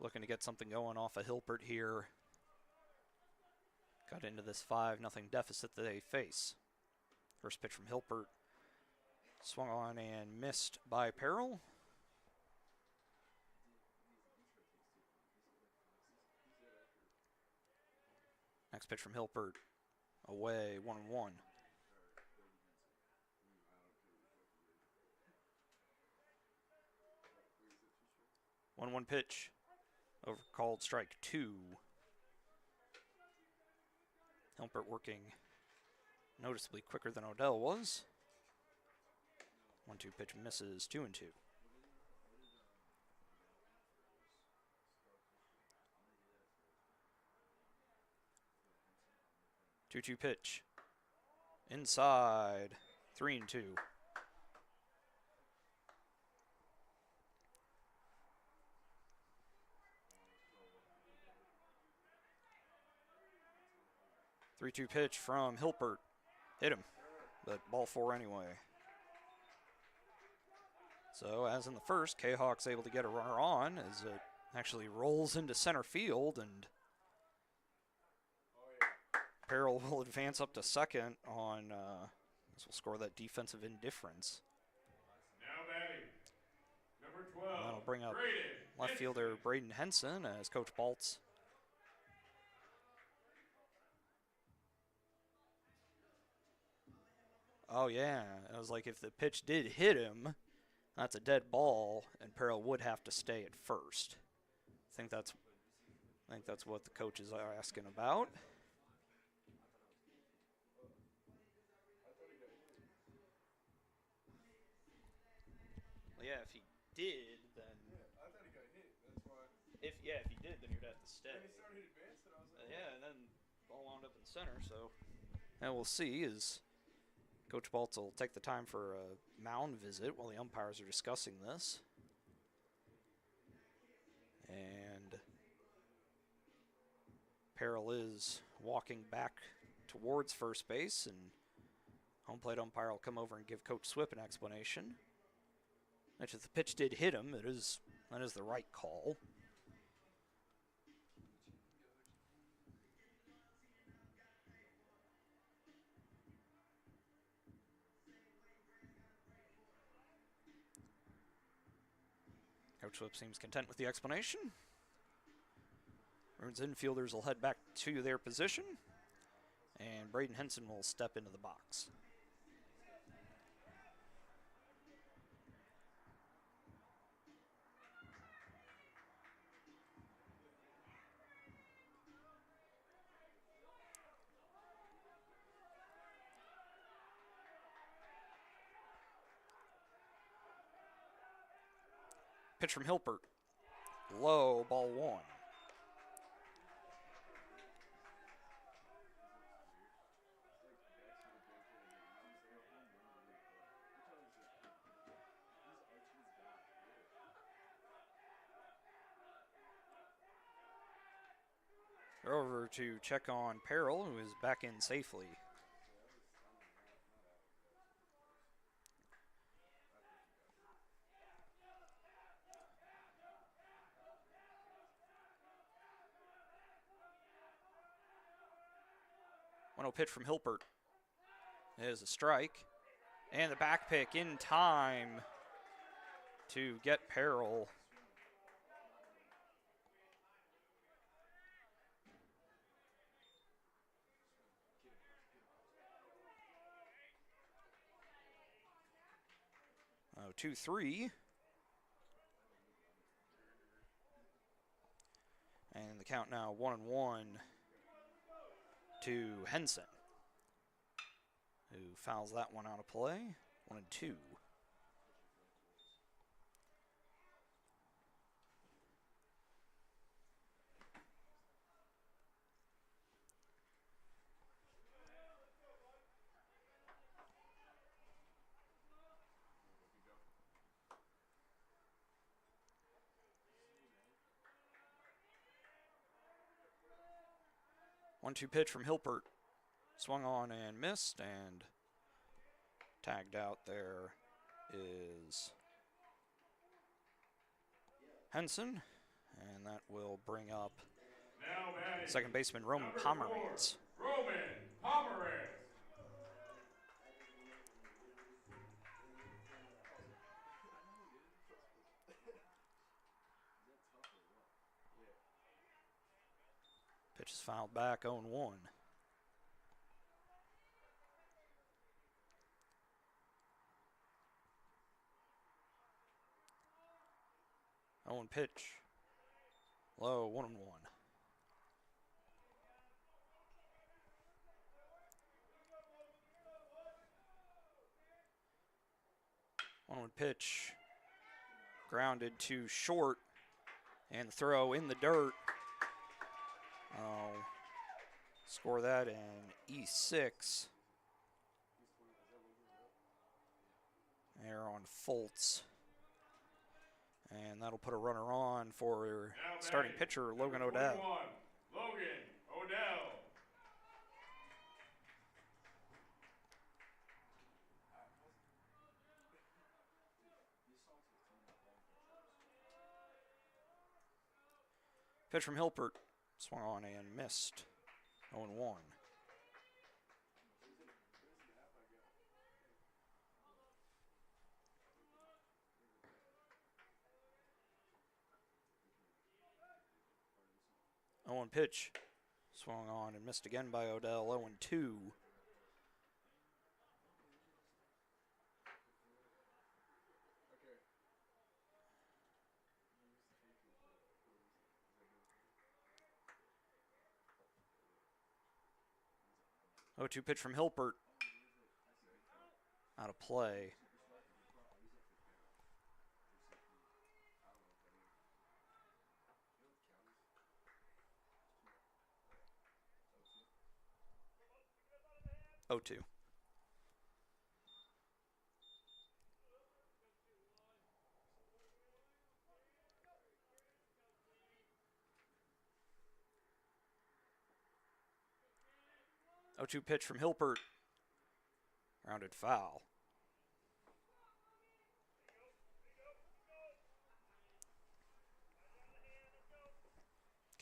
Looking to get something going off of Hilpert here. Got into this 5-0 deficit that they face. First pitch from Hilpert. Swung on and missed by Perrell. Next pitch from Hilpert. Away, 1-1. 1-1 pitch. Over called strike 2. Hilpert working noticeably quicker than Odell was. 1-2 pitch misses, 2-2. 2-2 pitch. Inside, 3-2. Three-two pitch from Hilpert. Hit him, but ball four anyway. So as in the first, Kahok's able to get a runner on as it actually rolls into center field, and Peril will advance up to second on, this will score that defensive indifference. Now batting, number 12. And that'll bring up Braden left fielder Henson. Braden Henson as Coach Baltz. Oh yeah, it was like if the pitch did hit him, that's a dead ball, and Peril would have to stay at first. I think that's what the coaches are asking about. Well, yeah, if he did, then. I thought he got hit. That's why. If he did, then you'd have to stay. When he started advancing, I was like, Yeah, and then ball wound up in center. So, and we'll see as Coach Baltz will take the time for a mound visit while the umpires are discussing this. And Peril is walking back towards first base, and home plate umpire will come over and give Coach Swip an explanation. Which, if the pitch did hit him, that is the right call. Coach Swip seems content with the explanation. Bruins infielders will head back to their position, and Braden Henson will step into the box. Pitch from Hilpert. Low, ball one. They're over to check on Peril, who is back in safely. One-0 pitch from Hilpert. There's a strike. And the back pick in time to get Peril. Oh, 2-3. And the count now 1-1 to Henson, who fouls that one out of play. 1-2. One-two pitch from Hilpert. Swung on and missed, and tagged out there is Henson, and that will bring up Now batting, second baseman Roman number Pomerantz. 4, Roman Pomerantz. Pitch is fouled back, 0-1. Owen pitch. Low, 1-1. One pitch. Grounded to short. And throw in the dirt. Score that in E6. there on Fultz. And that'll put a runner on for starting pitcher Logan Odell. 41, Logan Odell. Pitch from Hilpert, swung on and missed. 0-1. Owen pitch, swung on and missed again by Odell. 0-2. Oh, 2 pitch from Hilpert. Out of play. Oh, 2. Oh, 2 pitch from Hilpert. Rounded foul.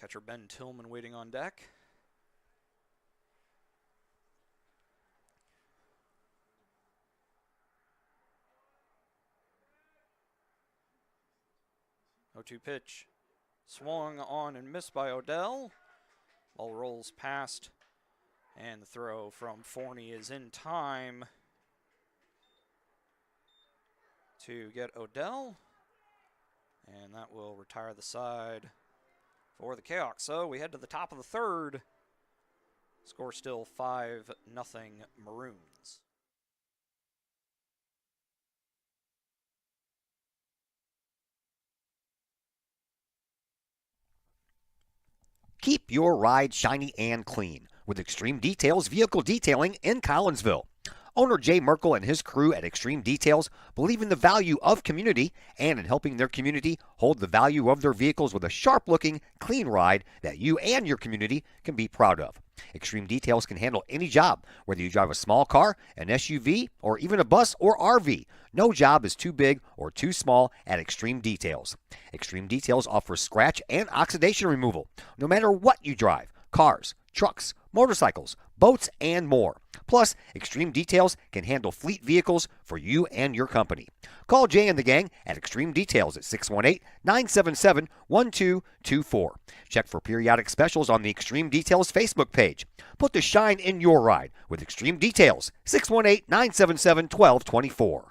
Catcher Ben Tillman waiting on deck. Oh, 2 pitch. Swung on and missed by Odell. Ball rolls past. And the throw from Forney is in time to get Odell. And that will retire the side for the Kahok. So we head to the top of the third. Score still 5-0 Maroons. Keep your ride shiny and clean with Extreme Details Vehicle Detailing in Collinsville. Owner Jay Merkel and his crew at Extreme Details believe in the value of community and in helping their community hold the value of their vehicles with a sharp-looking, clean ride that you and your community can be proud of. Extreme Details can handle any job, whether you drive a small car, an SUV, or even a bus or RV. No job is too big or too small at Extreme Details. Extreme Details offers scratch and oxidation removal, no matter what you drive: cars, trucks, motorcycles, boats, and more. Plus, Extreme Details can handle fleet vehicles for you and your company. Call Jay and the gang at Extreme Details at 618-977-1224. Check for periodic specials on the Extreme Details Facebook page. Put the shine in your ride with Extreme Details, 618-977-1224.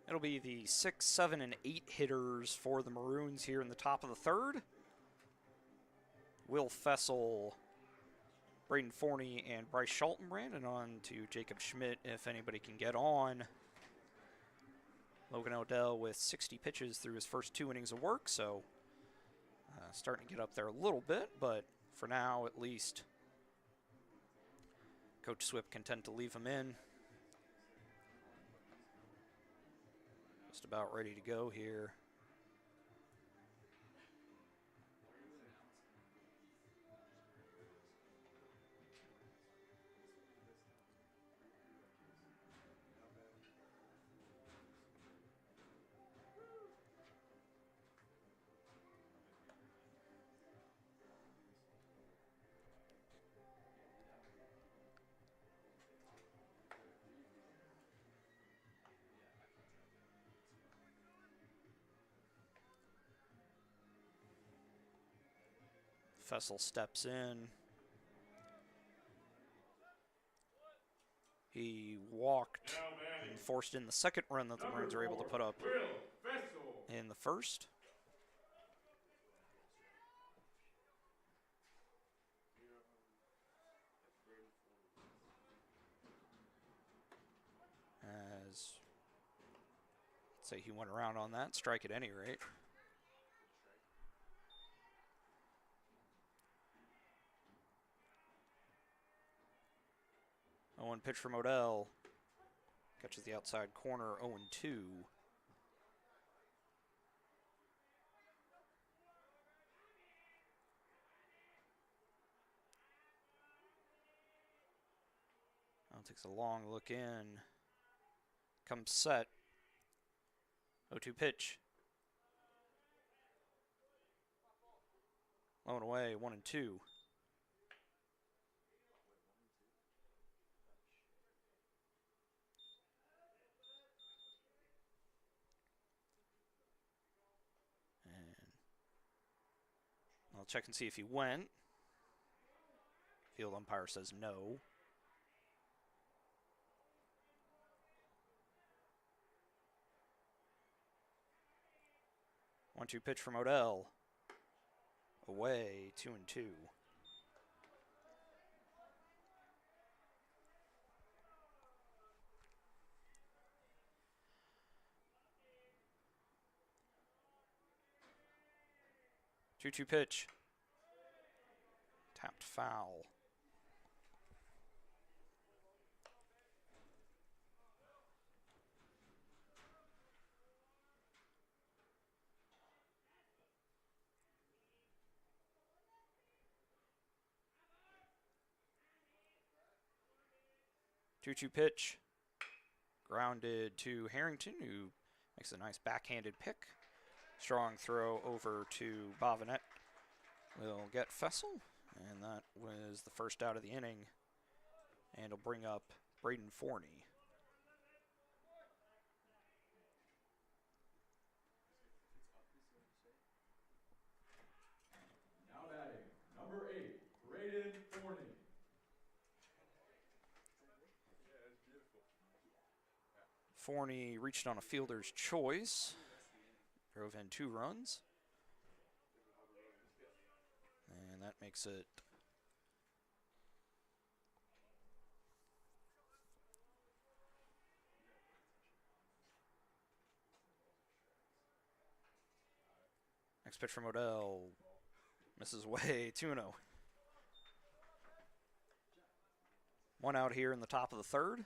It'll be the 6, 7, and 8 hitters for the Maroons here in the top of the third. Will Fessel, Braden Forney, and Bryce Schultenbrand, and on to Jacob Schmidt if anybody can get on. Logan Odell with 60 pitches through his first 2 innings of work, so starting to get up there a little bit, but for now at least Coach Swip content to leave him in. Just about ready to go here. Fessel steps in. He walked and forced in the second run that the Maroons are able to put up in the first. As, let's say he went around on that strike at any rate. 0-1 pitch from Odell. Catches the outside corner, 0-2. Now takes a long look in. Comes set. 0-2 pitch. Low and away, 1-2. I'll check and see if he went. Field umpire says no. One-two pitch from Odell. Away, 2-2. Two-two pitch. Tapped foul. Two-two pitch. Grounded to Harrington, who makes a nice backhanded pick. Strong throw over to Bovinet. Will get Fessel, and that was the first out of the inning. And he'll bring up Braden Forney. Now batting, number 8, Braden Forney. Yeah, it's beautiful. Forney reached on a fielder's choice. Drove in 2 runs. And that makes it next pitch from Odell. Misses away, 2-0. One out here in the top of the third.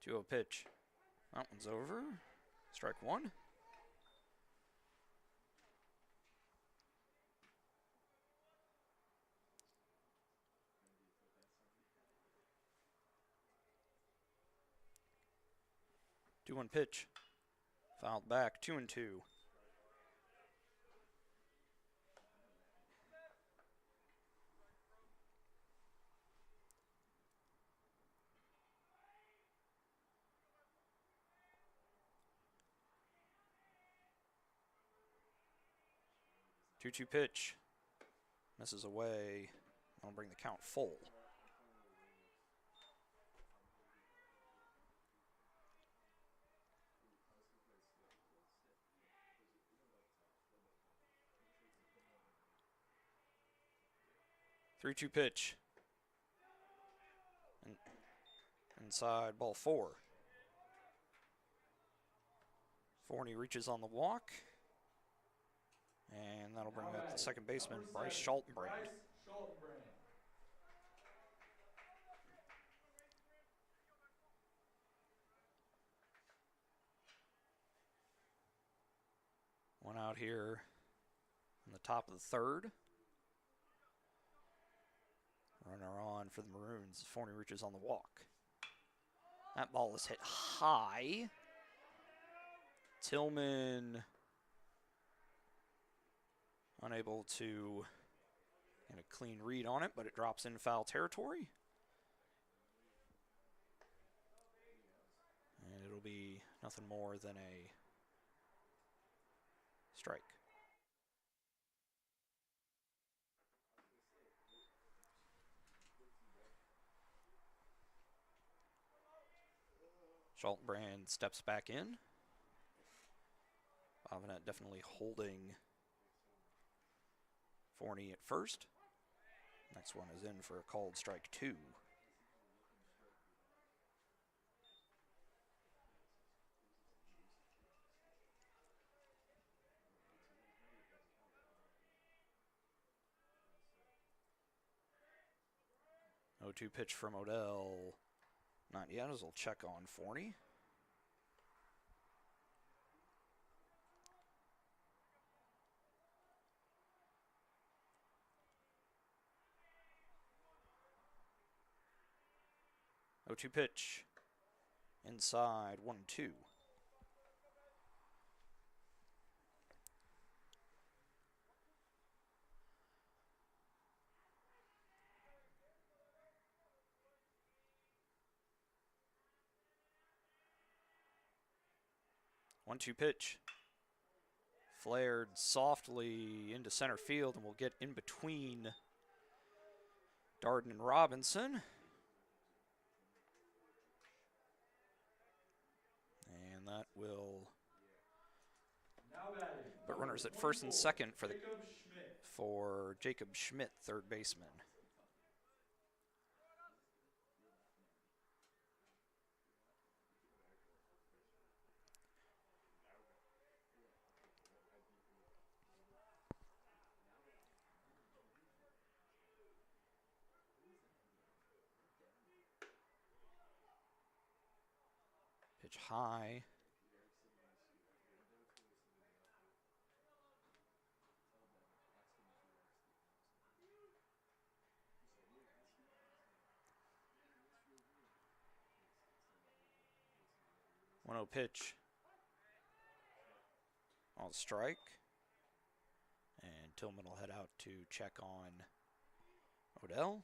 Two-0 pitch. That one's over. Strike one. Two-one pitch. Fouled back. 2-2. Two-two pitch. Misses away. That'll bring the count full. Three-two pitch. And inside, ball 4. Forney reaches on the walk. And that'll bring up the second baseman, Bryce Schaltenbrand. Bryce Schaltenbrand. One out here in the top of the third. Runner on for the Maroons. Forney reaches on the walk. That ball is hit high. Tillman unable to get a clean read on it, but it drops in foul territory. And it'll be nothing more than a strike. Schaltenbrand steps back in. Bovinet definitely holding Forney at first. Next one is in for a called strike 2. 0-2 pitch from Odell. Not yet, as we'll check on Forney. Oh, 2 pitch. Inside, 1-2. One-two pitch. Flared softly into center field, and we'll get in between Darden and Robinson. And that will put runners at first and second for Jacob Schmidt, third baseman. Pitch high. One-oh pitch. On strike. And Tillman will head out to check on Odell.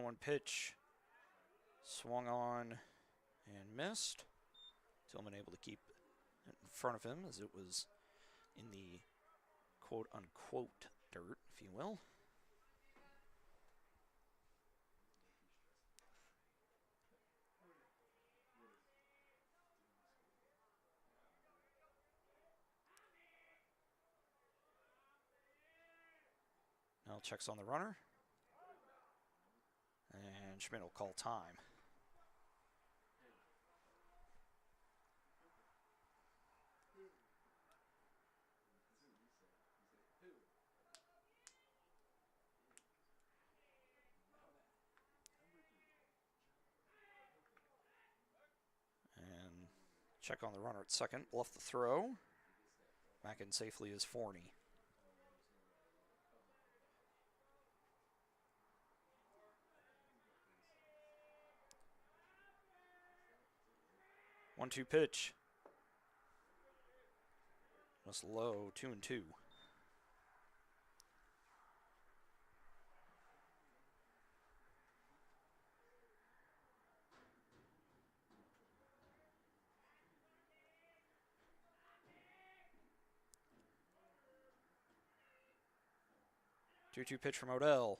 One pitch, swung on and missed. Tillman able to keep it in front of him as it was in the quote-unquote dirt, if you will. Now checks on the runner. And Schmidt will call time. And check on the runner at second. Bluff the throw. Back in safely is Forney. One-two pitch. Just low, 2-2. Two-two pitch from Odell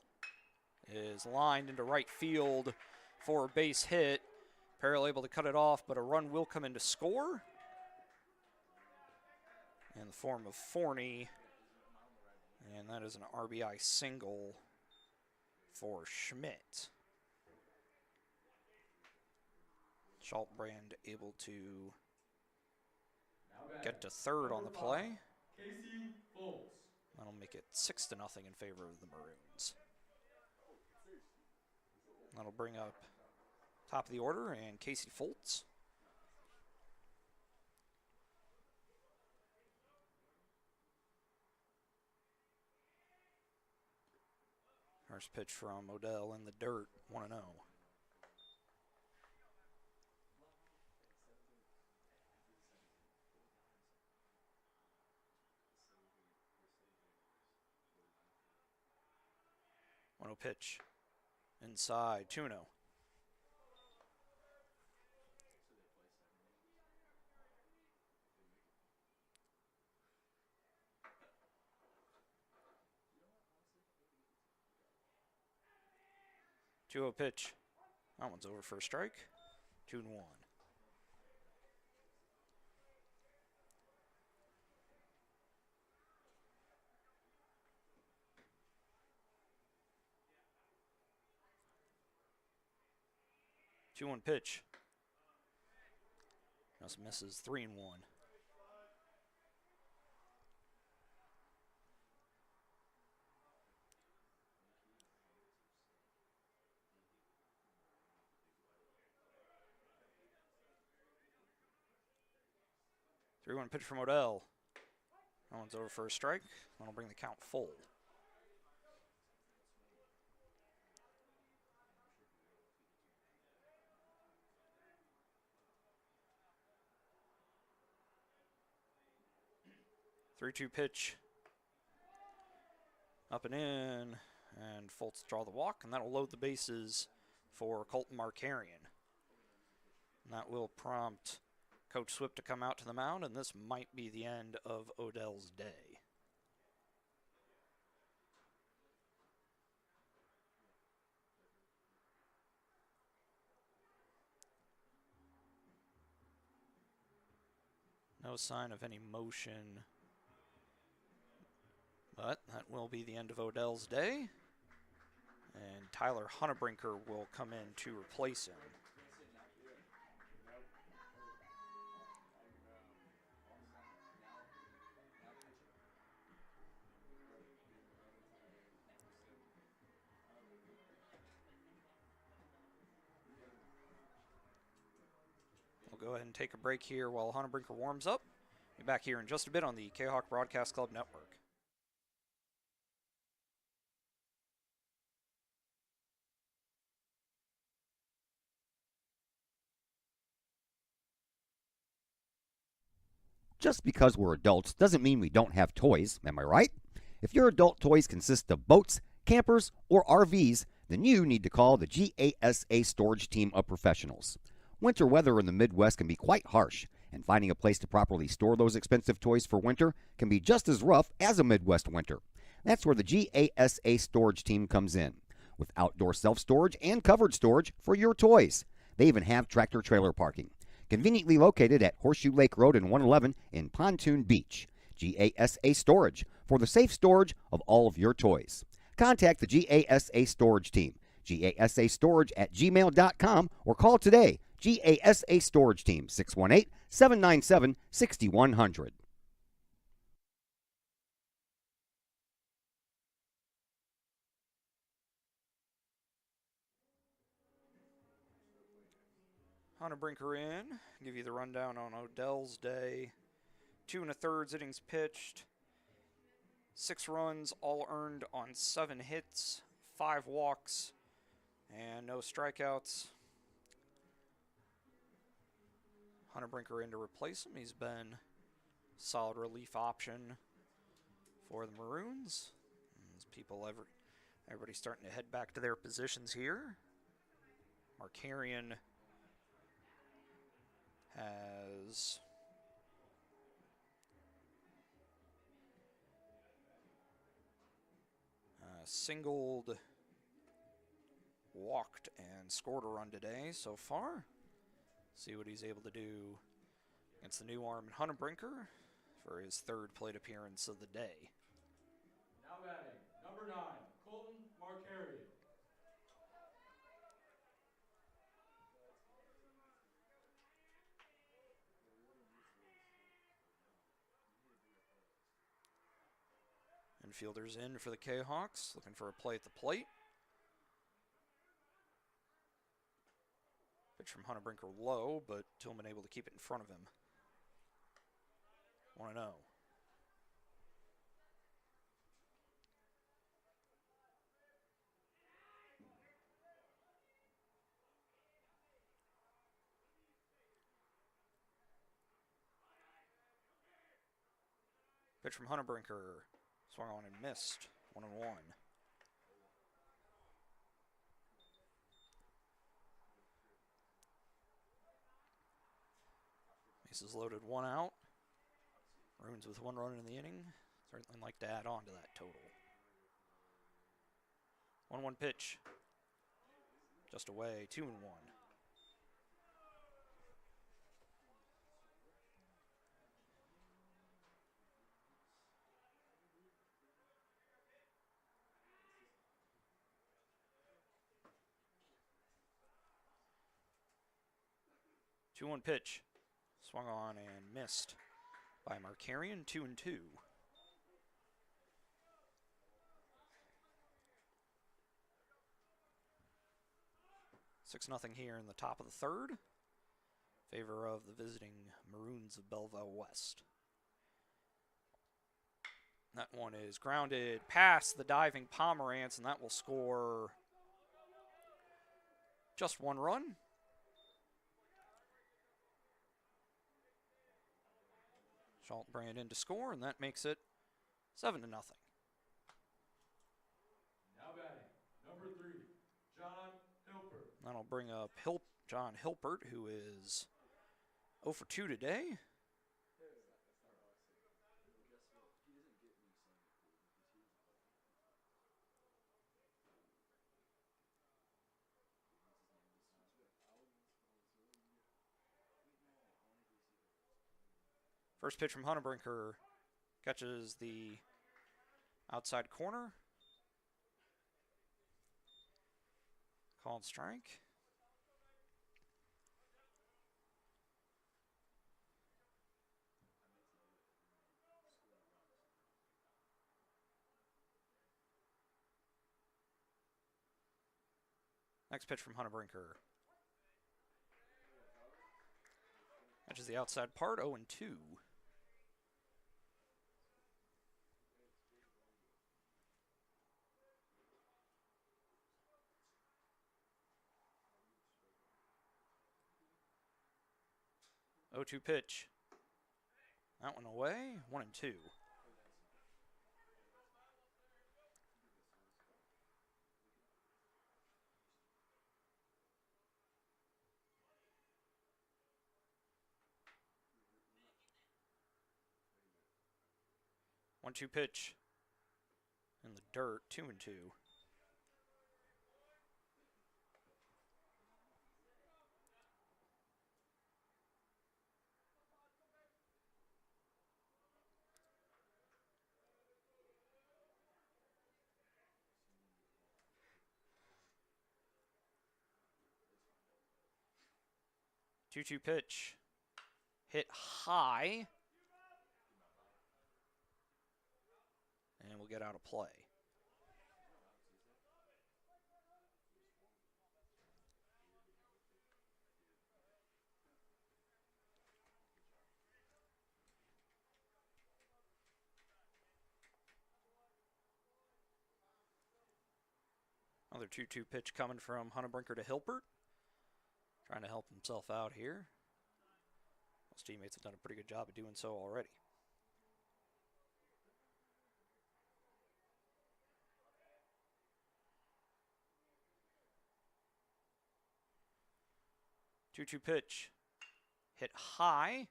is lined into right field for a base hit. Peril able to cut it off, but a run will come in to score in the form of Forney, and that is an RBI single for Schmidt. Schaltbrand able to get to third on the play. That'll make it 6-0 in favor of the Maroons. That'll bring up top of the order and Casey Foltz. First pitch from Odell in the dirt, 1-0. One-oh pitch inside, 2-0. Two-oh pitch That one's over for a strike. 2-1. Two-one pitch. Just misses. 3-1. 3-1 pitch from Odell. That one's over for a strike. That'll bring the count full. Three-two pitch. Up and in. And Fultz draw the walk, and that'll load the bases for Colton Markarian. And that will prompt Coach Swift to come out to the mound, and this might be the end of Odell's day. No sign of any motion, but that will be the end of Odell's day. And Tyler Hunnebrinker will come in to replace him. We'll go ahead and take a break here while Hunnebrinker warms up. Be back here in just a bit on the Kahok Broadcast Club Network. Just because we're adults doesn't mean we don't have toys, am I right? If your adult toys consist of boats, campers, or RVs, then you need to call the GASA storage team of professionals. Winter weather in the Midwest can be quite harsh, and finding a place to properly store those expensive toys for winter can be just as rough as a Midwest winter. That's where the GASA storage team comes in, with outdoor self-storage and covered storage for your toys. They even have tractor-trailer parking, conveniently located at Horseshoe Lake Road and 111 in Pontoon Beach. GASA Storage, for the safe storage of all of your toys. Contact the GASA Storage team, gasastorage@gmail.com, or call today, GASA Storage Team, 618-797-6100. Hunnebrinker in. Give you the rundown on Odell's day. 2 1/3 innings pitched. 6 runs, all earned on 7 hits, 5 walks, and no strikeouts. Hunnebrinker in to replace him. He's been a solid relief option for the Maroons. As everybody's starting to head back to their positions here. Markarian has singled, walked, and scored a run today so far. See what he's able to do against the new arm in Hunnebrinker for his 3rd plate appearance of the day. Now batting, number 9, Colton Markarian. Infielders in for the Kahawks, looking for a play at the plate. Pitch from Hunnebrinker low, but Tillman able to keep it in front of him. 1-0. Pitch from Hunnebrinker. Swung on and missed. 1-1. Bases loaded, 1 out. Maroons with 1 run in the inning. Certainly like to add on to that total. 1-1 pitch. Just away, 2-1. Two-one pitch. Swung on and missed by Markarian, 2-2. 6-0 here in the top of the third. Favor of the visiting Maroons of Belleville West. That one is grounded past the diving Pomerantz, and that will score just 1 run. Schultbrand in to score, and that makes it 7-0. Now batting, number 3, John Hilpert. That'll bring up John Hilpert, who is 0 for 2 today. First pitch from Hunnebrinker catches the outside corner. Called strike. Next pitch from Hunnebrinker. Catches the outside part, 0-2. Oh-2 pitch. That one away, 1-2. One-two pitch in the dirt, 2-2. Two-two pitch. Hit high. And we'll get out of play. Another 2-2 pitch coming from Hunnebrinker to Hilpert. Trying to help himself out here. His teammates have done a pretty good job of doing so already. Two-two pitch. Hit high.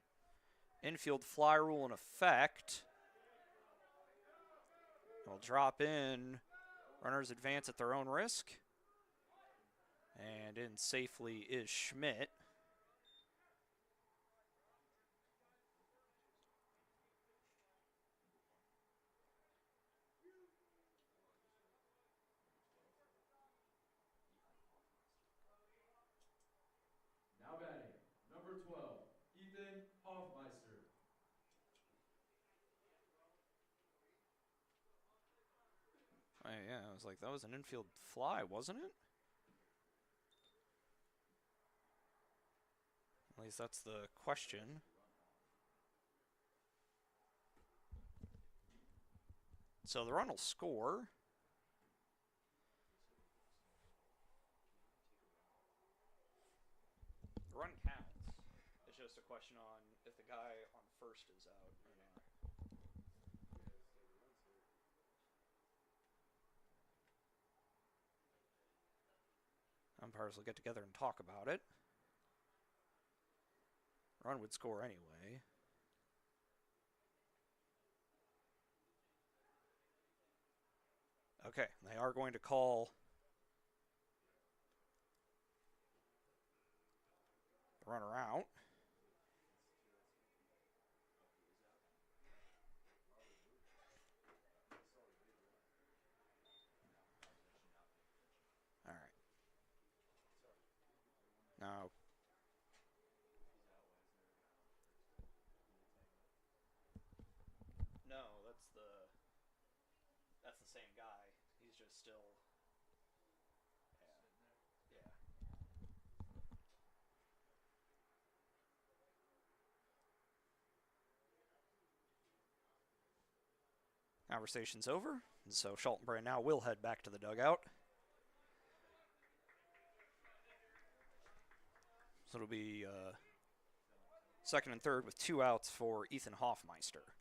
Infield fly rule in effect. Will drop in. Runners advance at their own risk. And in safely is Schmidt. Now batting, number 12, Ethan Hoffmeister. Yeah, I was like, that was an infield fly, wasn't it? At least that's the question. So the run will score. The run counts. It's just a question on if the guy on first is out or not. Umpires will get together and talk about it. Run would score anyway. Okay, they are going to call Runner out. All right. Now, no, that's the same guy. He's just still, yeah. Conversation's over, and so Schultenbray now will head back to the dugout. So it'll be second and third with 2 outs for Ethan Hoffmeister.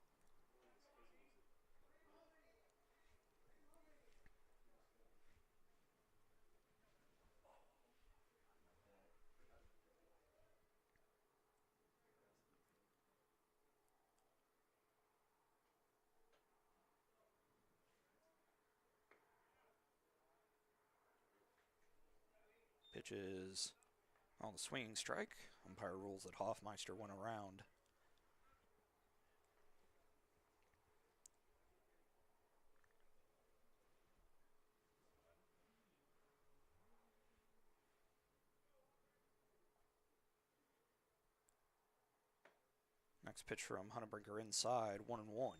Pitches on the swinging strike. Umpire rules that Hoffmeister went around. Next pitch from Hunnebrinker inside, 1-1.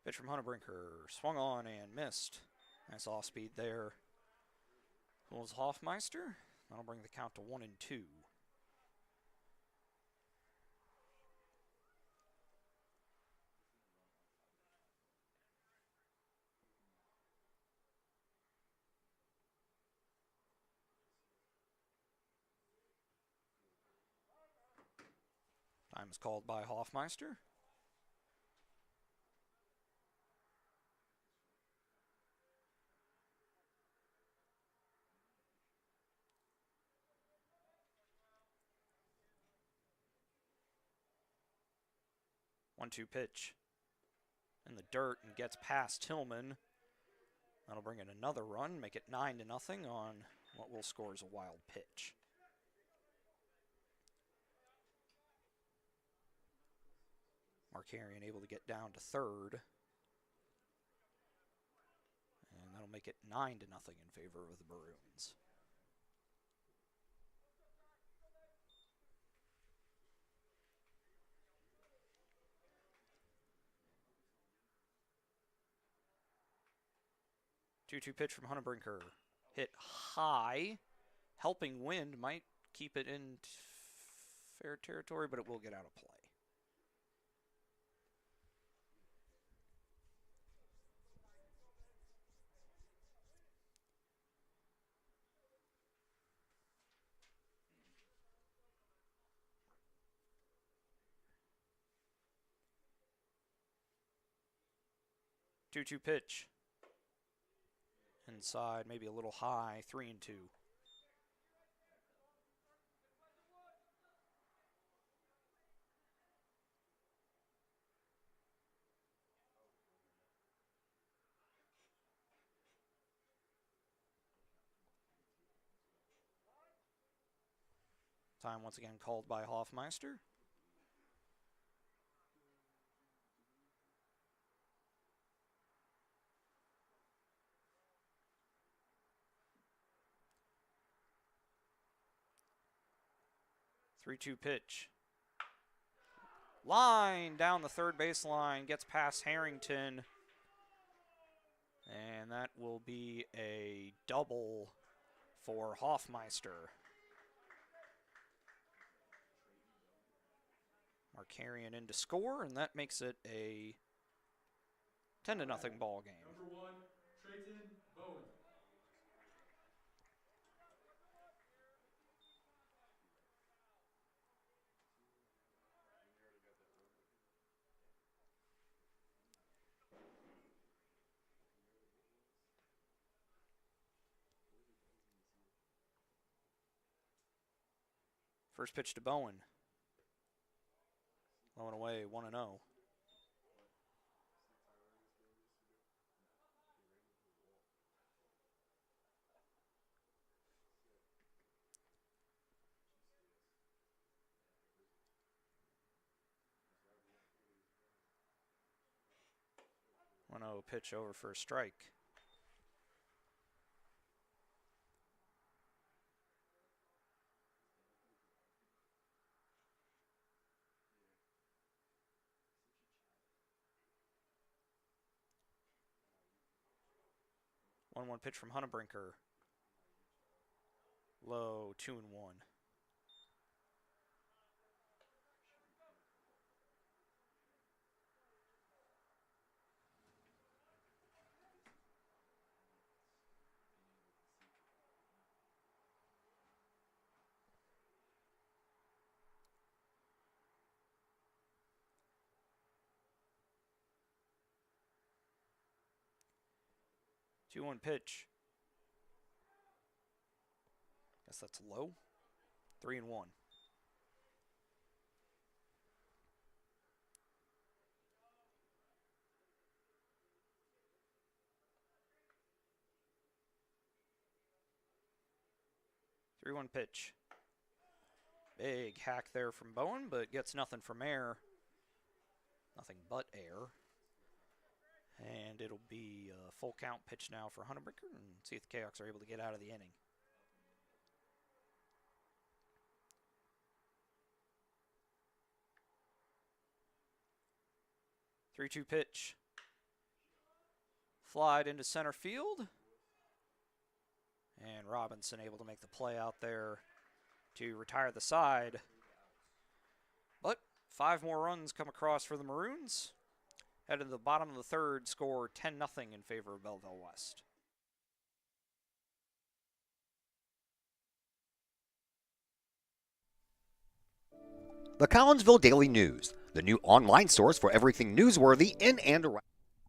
Pitch from Hunnebrinker, swung on and missed. Nice off speed there. Pulls Hoffmeister. That'll bring the count to 1-2. Time is called by Hoffmeister. One-two pitch in the dirt and gets past Tillman. That'll bring in another run, make it 9-0 on what we'll score as a wild pitch. Markarian able to get down to third. And that'll make it 9-0 in favor of the Maroons. Two-two pitch from Hunnebrinker. Hit high. Helping wind might keep it in fair territory, but it will get out of play. Two-two pitch. Inside, maybe a little high, 3-2. Time once again called by Hoffmeister. Three-two pitch. Line down the third baseline, gets past Harrington. And that will be a double for Hoffmeister. Markarian in to score, and that makes it a 10-0 ball game. Number 1, Trayton Bowen. First pitch to Bowen. Low and away, 1-0. Pitch over for a strike. One pitch from Hunnebrinker. Low, 2-1. Two-one pitch. Guess that's low. 3-1. Three-one pitch. Big hack there from Bowen, but gets nothing from air. Nothing but air. And it'll be a full count pitch now for Hunnebrinker and see if the Kahawks are able to get out of the inning. Three-two pitch. Flied into center field. And Robinson able to make the play out there to retire the side. But 5 more runs come across for the Maroons. Headed to the bottom of the third, score 10-0 in favor of Belleville West. The Collinsville Daily News, the new online source for everything newsworthy in and around.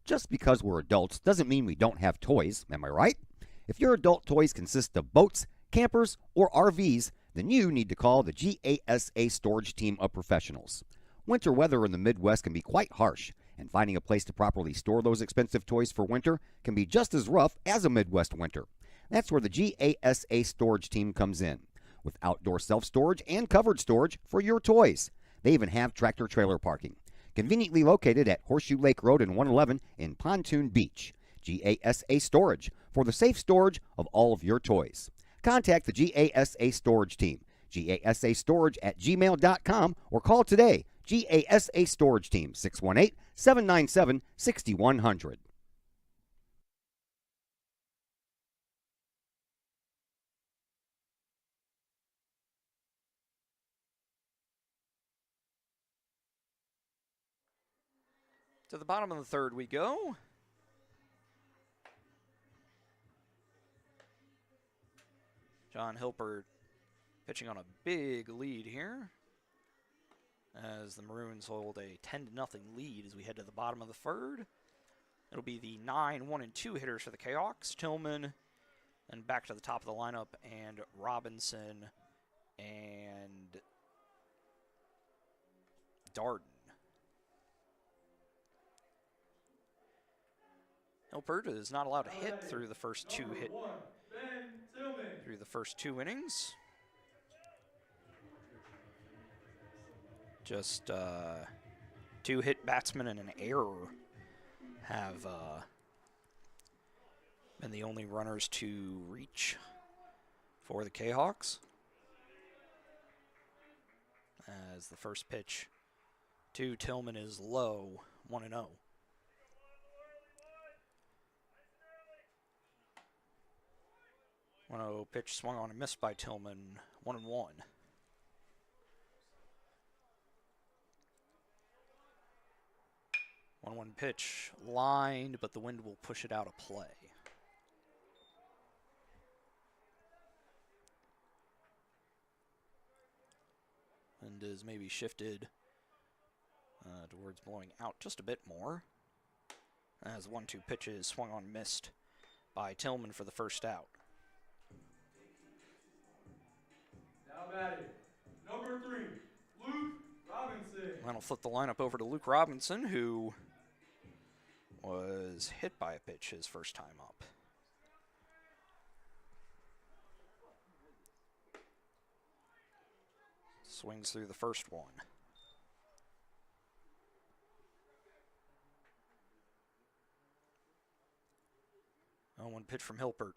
Just because we're adults doesn't mean we don't have toys, am I right? If your adult toys consist of boats, campers, or RVs, then you need to call the GASA storage team of professionals. Winter weather in the Midwest can be quite harsh, and finding a place to properly store those expensive toys for winter can be just as rough as a Midwest winter. That's where the GASA storage team comes in, with outdoor self-storage and covered storage for your toys. They even have tractor-trailer parking, conveniently located at Horseshoe Lake Road and 111 in Pontoon Beach. GASA Storage, for the safe storage of all of your toys. Contact the GASA Storage team, gasastorage@gmail.com, or call today, GASA Storage Team, 618-797-6100. To the bottom of the third we go. John Hilpert pitching on a big lead here, as the Maroons hold a 10-0 lead as we head to the bottom of the third. It'll be the 9, 1, and 2 hitters for the Kahawks. Tillman, and back to the top of the lineup, and Robinson and Darden. Hilpert is not allowed to hit through the first two innings. Just 2 hit batsmen and an error have been the only runners to reach for the Kahawks. As the first pitch to Tillman is low, 1-0. Pitch swung on and missed by Tillman, 1-1. One pitch lined, but the wind will push it out of play. Wind is maybe shifted towards blowing out just a bit more, as 1-2 pitch is swung on, missed by Tillman for the first out. Now batting, number Then I'll flip the lineup over to Luke Robinson, who was hit by a pitch his first time up. Swings through the first one. 0-1 pitch from Hilpert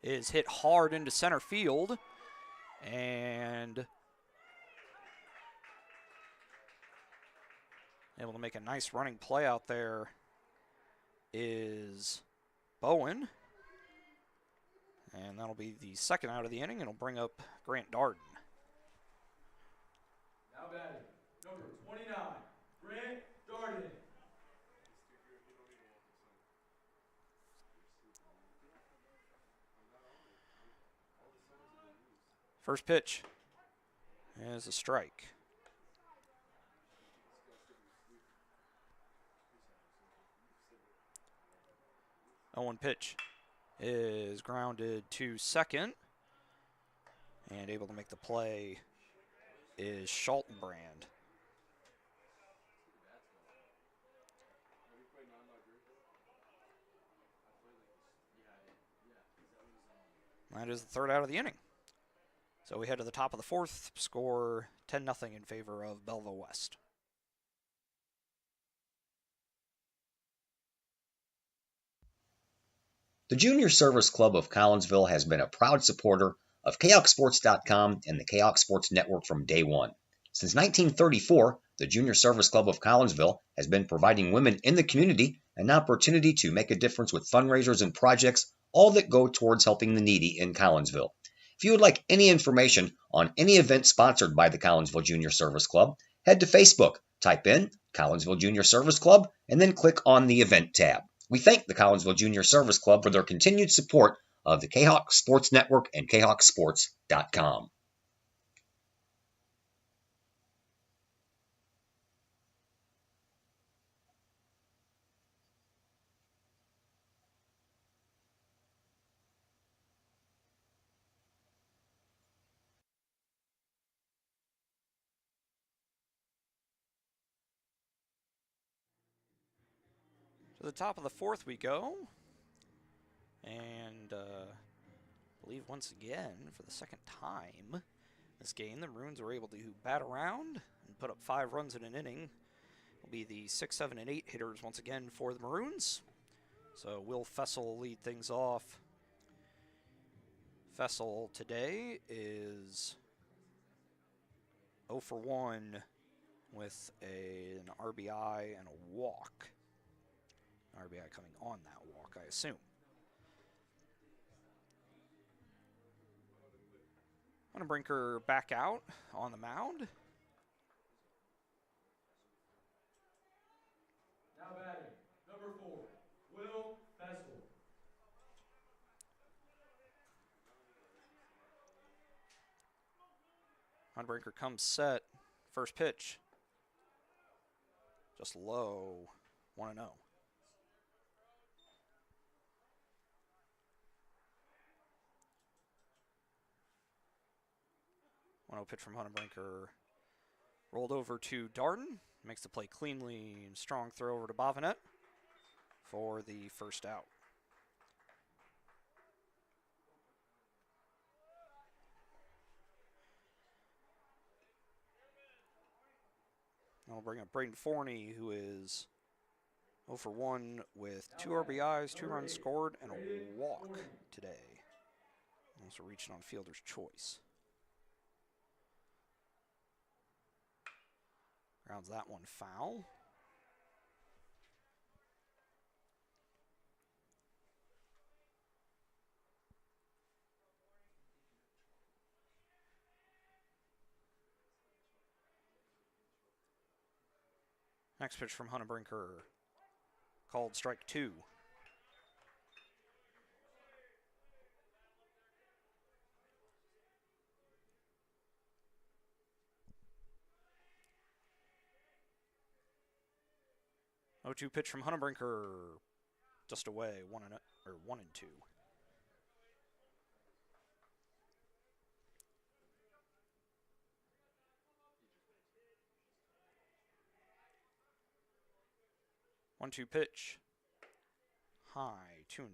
is hit hard into center field, and able to make a nice running play out there is Bowen. And that'll be the second out of the inning, and it'll bring up Grant Darden. Now batting, number 29, Grant Darden. First pitch is a strike. The 0-1 pitch is grounded to second, and able to make the play is Schultenbrand. That is the third out of the inning. So we head to the top of the fourth, score 10-0 in favor of Belleville West. The Junior Service Club of Collinsville has been a proud supporter of KahokSports.com and the Kahok Sports Network from day one. Since 1934, the Junior Service Club of Collinsville has been providing women in the community an opportunity to make a difference with fundraisers and projects, all that go towards helping the needy in Collinsville. If you would like any information on any event sponsored by the Collinsville Junior Service Club, head to Facebook, type in Collinsville Junior Service Club, and then click on the event tab. We thank the Collinsville Junior Service Club for their continued support of the Kahok Sports Network and KahokSports.com. To the top of the fourth we go. And I believe once again, for the second time this game, the Maroons were able to bat around and put up 5 runs in an inning. It'll be the 6, 7, and 8 hitters once again for the Maroons. So Will Fessel will lead things off. Fessel today is 0 for 1 with an RBI and a walk. RBI coming on that walk, I assume. Brinker back out on the mound. Now batting, number 4, Will Fessel. Brinker comes set. First pitch. Just low. 1-0. 1-0 pitch from Brinker. Rolled over to Darden. Makes the play cleanly. Strong throw over to Bovinet for the first out. I'll bring up Braden Forney, who is 0 for 1 with 2 RBIs, 2 runs scored, and a walk today. Also reaching on fielder's choice. Grounds that one foul. Next pitch from Brinker. Called strike 2. Oh, 2 pitch from Brinker. Just away, 1 and 2. 1-2 pitch. High, 2-2.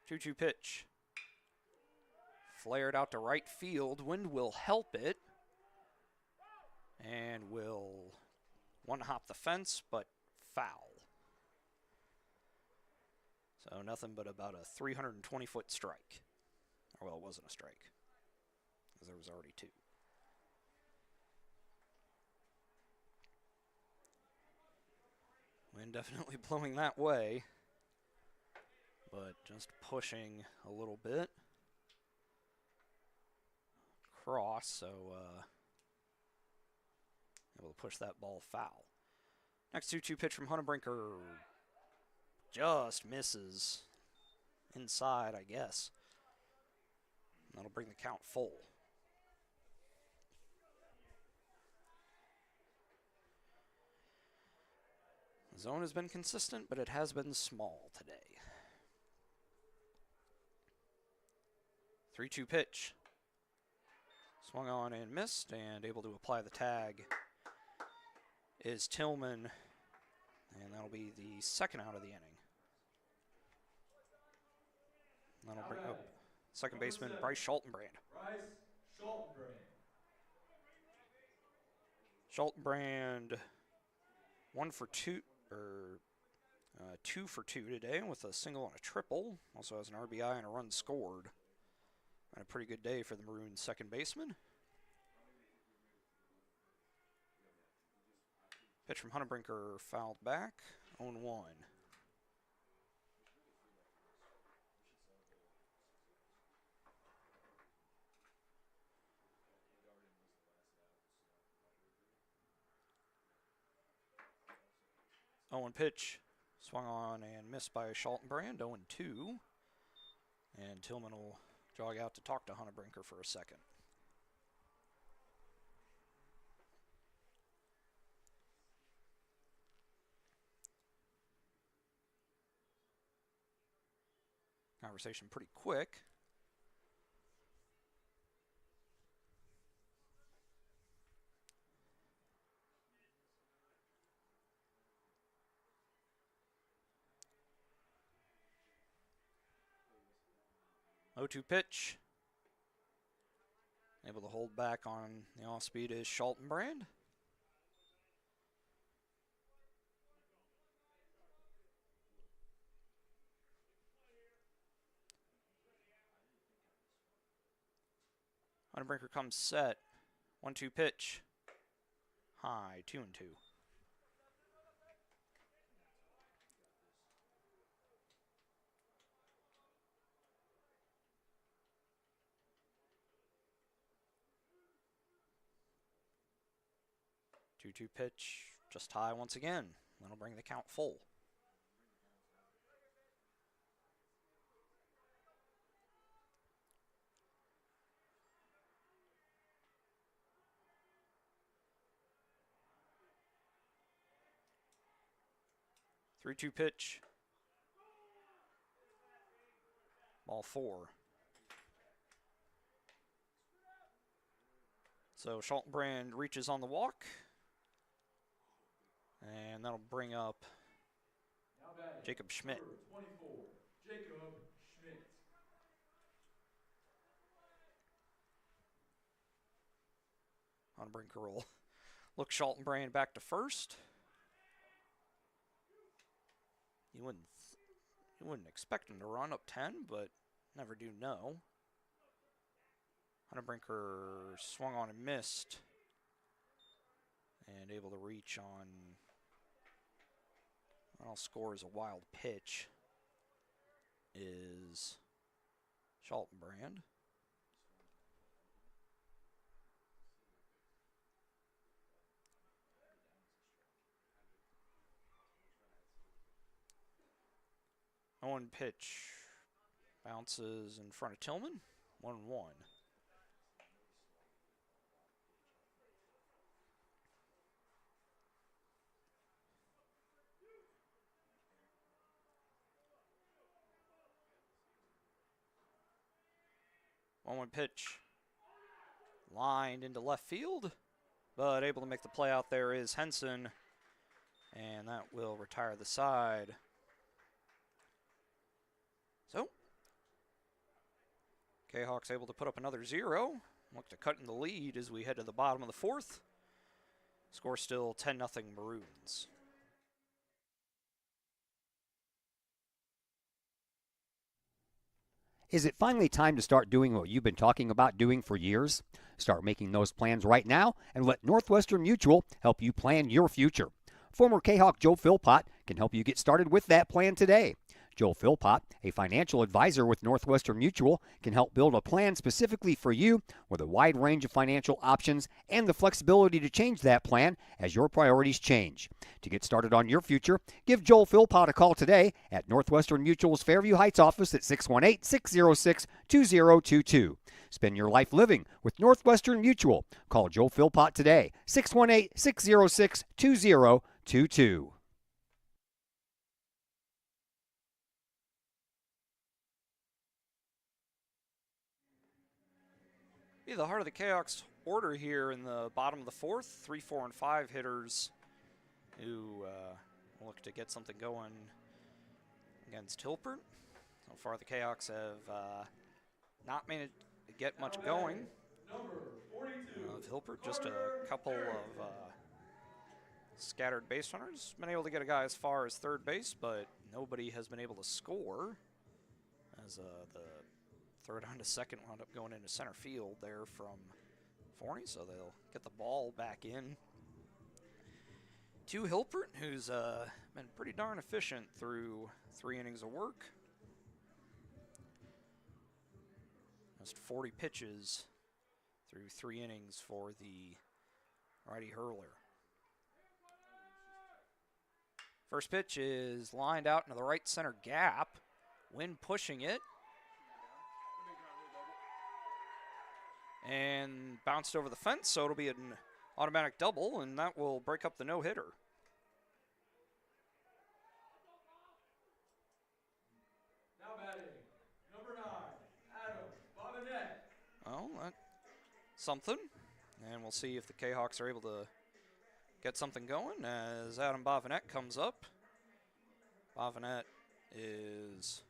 Two-two pitch. Flared out to right field. Wind will help it. And will one-hop the fence, but foul. So nothing but about a 320-foot strike. Or, well, it wasn't a strike, because there was already two. Wind definitely blowing that way, but just pushing a little bit. Cross, so able to push that ball foul. Next 2-2 pitch from Hunnebrinker. Just misses inside, I guess. That'll bring the count full. The zone has been consistent, but it has been small today. 3-2 pitch. Swung on and missed, and able to apply the tag is Tillman, and that'll be the second out of the inning. That'll bring up second baseman Bryce Schaltenbrand. Bryce Schaltenbrand. Schaltenbrand 1 for 2, or 2 for 2 today with a single and a triple. Also has an RBI and a run scored. And a pretty good day for the Maroons second baseman. Pitch from Hunnebrinker fouled back, 0-1. Owen pitch, swung on and missed by Schaltenbrand, 0-2. And Tillman will jog out to talk to Hunnebrinker for a second. Conversation pretty quick. O2 pitch. Able to hold back on the off speed is Schaltenbrand. Hunnebrinker comes set. 1-2 pitch. High, 2-2. 2-2 pitch, just high once again. That'll bring the count full. Three-two pitch. Ball 4. So Schaltenbrand reaches on the walk. And that'll bring up Jacob Schmidt. 24, Jacob Schmidt. Hunnebrinker will look Schaltenbrand back to first. You wouldn't expect him to run up 10, but never do know. Hunnebrinker swung on and missed. And able to reach on. I'll score as a wild pitch is Schaltenbrand. Owen pitch bounces in front of Tillman, 1-1. 1-1 pitch. Lined into left field, but able to make the play out there is Henson, and that will retire the side. So, Kahawks able to put up another 0. Look to cut in the lead as we head to the bottom of the 4th. Score still 10-0 Maroons. Is it finally time to start doing what you've been talking about doing for years? Start making those plans right now and let Northwestern Mutual help you plan your future. Former Kahawk Joe Philpott can help you get started with that plan today. Joe Philpott, a financial advisor with Northwestern Mutual, can help build a plan specifically for you with a wide range of financial options and the flexibility to change that plan as your priorities change. To get started on your future, give Joel Philpott a call today at Northwestern Mutual's Fairview Heights office at 618-606-2022. Spend your life living with Northwestern Mutual. Call Joel Philpott today, 618-606-2022. The heart of the Kahawks order here in the bottom of the 4th. 3, 4, and 5 hitters who look to get something going against Hilpert. So far the Kahawks have not managed to get much going. Hilpert, just a couple of scattered base runners. Been able to get a guy as far as third base, but nobody has been able to score as the third on to second wound up going into center field there from Forney, so they'll get the ball back in to Hilpert, who's been pretty darn efficient through 3 innings of work. Just 40 pitches through 3 innings for the righty hurler. First pitch is lined out into the right center gap. Wynn pushing it. And bounced over the fence, so it'll be an automatic double, and that will break up the no-hitter. Now batting, number 9, Adam Bobinet. Well, that's something. And we'll see if the Kahawks are able to get something going as Adam Bobinet comes up. Bobinet is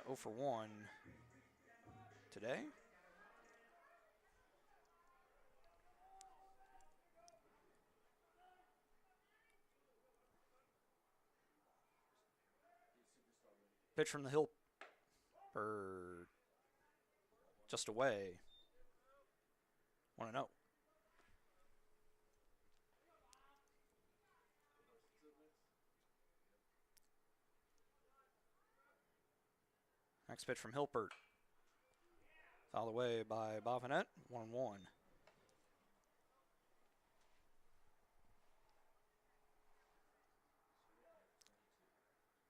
0 for 1 today. Pitch from the hill, just away. 1-0. Next pitch from Hilpert. Fouled away by Bobinet, 1-1.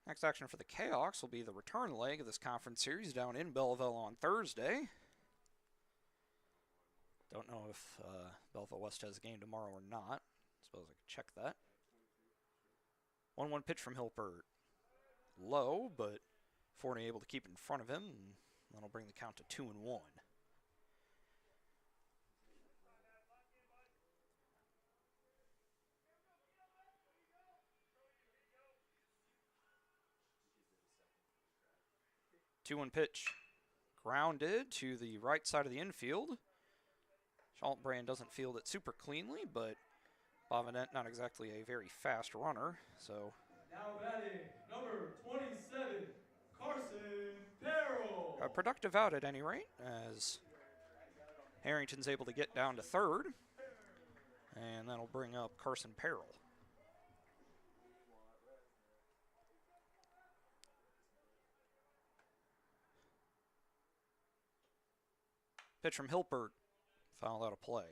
Next action for the Kahawks will be the return leg of this conference series down in Belleville on Thursday. Don't know if Belleville West has a game tomorrow or not. Suppose I could check that. 1-1 pitch from Hilpert. Low, but Forney able to keep it in front of him, and that'll bring the count to 2-1. Two-one pitch. Grounded to the right side of the infield. Schmaltbrand doesn't field it super cleanly, but Bobinet not exactly a very fast runner, so. Now batting, number 27, Carson Perrell. A productive out at any rate, as Harrington's able to get down to third, and that'll bring up Carson Perrell. Pitch from Hilpert, fouled out of play.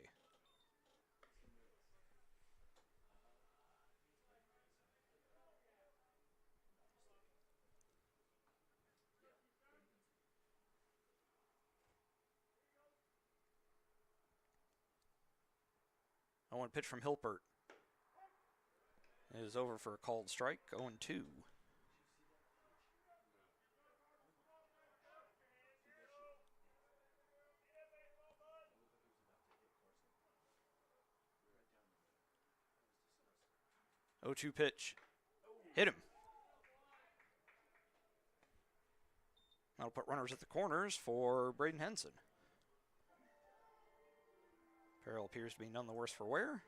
One pitch from Hilpert is over for a called strike, 0-2. 0-2 pitch. Hit him. That'll put runners at the corners for Braden Henson. Farrell appears to be none the worse for wear.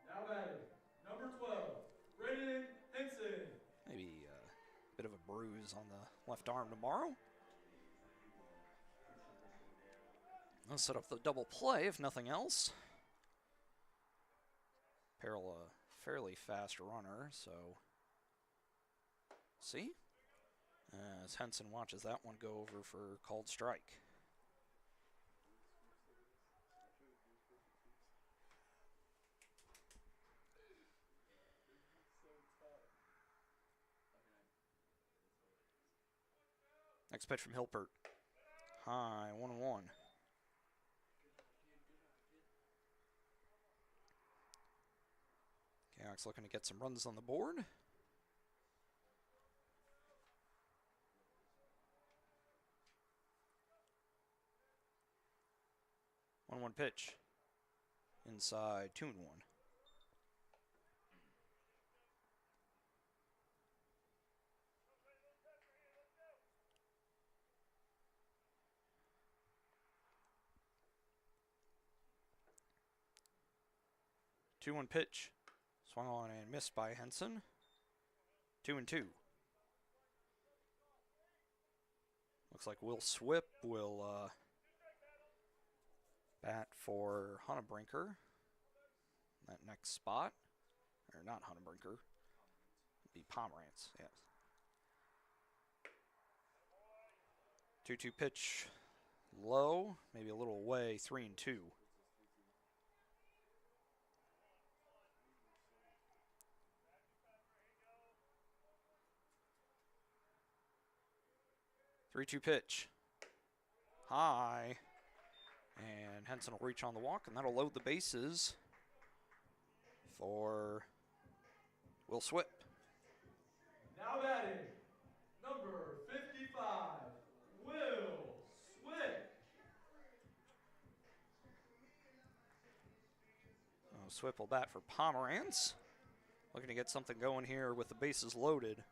Now batting, number 12, Braden Henson. Maybe a bit of a bruise on the left arm tomorrow. Let's set up the double play, if nothing else. Farrell, a fairly fast runner, so see? As Henson watches that one go over for called strike. Next pitch from Hilpert. High, 1-1. Kahok's looking to get some runs on the board. 1-1 pitch. Inside, 2-1. Two-one pitch. Swung on and missed by Henson. 2-2. Looks like Will Swip will bat for Hunnebrinker. That next spot. Or not Hunnebrinker. It'd be Pomerantz, yes. 2-2 pitch. Low, maybe a little away, 3-2. Three-two pitch. High. And Henson will reach on the walk, and that'll load the bases for Will Swip. Now batting, number 55, Will Swip. Swip will bat for Pomerantz. Looking to get something going here with the bases loaded.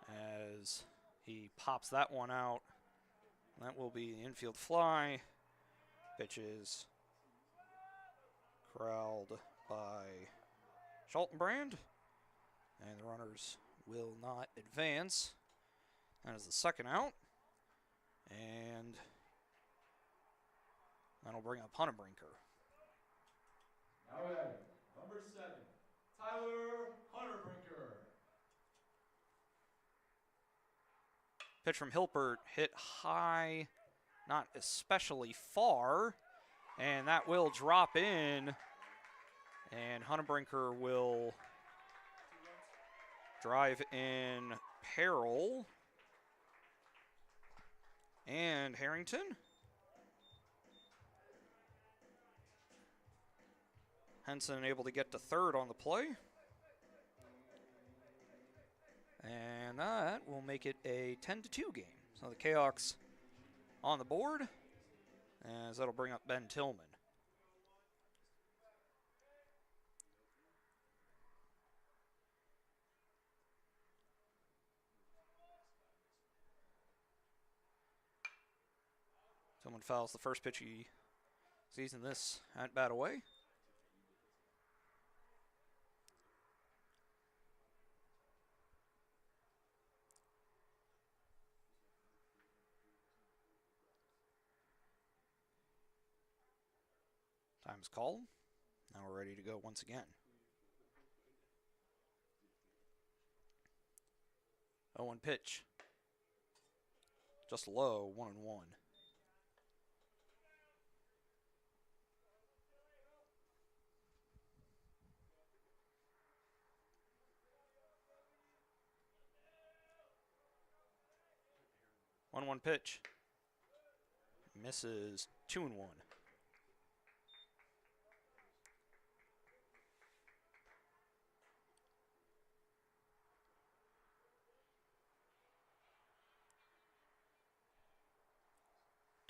As he pops that one out. That will be the infield fly. Pitches corralled by Schaltenbrand. And the runners will not advance. That is the second out. And that'll bring up Hunnebrinker. Now batting, number 7, Tyler Hunnebrinker. Pitch from Hilpert, hit high, not especially far, and that will drop in, and Hunnebrinker will drive in Peril and Harrington. Henson able to get to third on the play. And that will make it a 10-2 game. So the Kahoks on the board, as that'll bring up Ben Tillman. Tillman fouls the first pitch he sees in this at bat away. Time's called. Now we're ready to go once again. 0-1 pitch. Just low, 1-1. One pitch. Misses 2-1.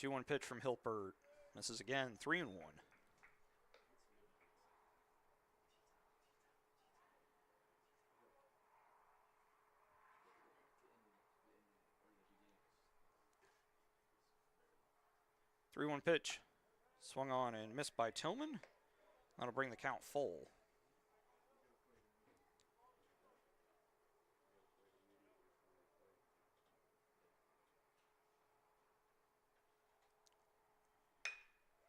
2-1 pitch from Hilpert. This is again 3-1. 3-1 pitch. Swung on and missed by Tillman. That'll bring the count full.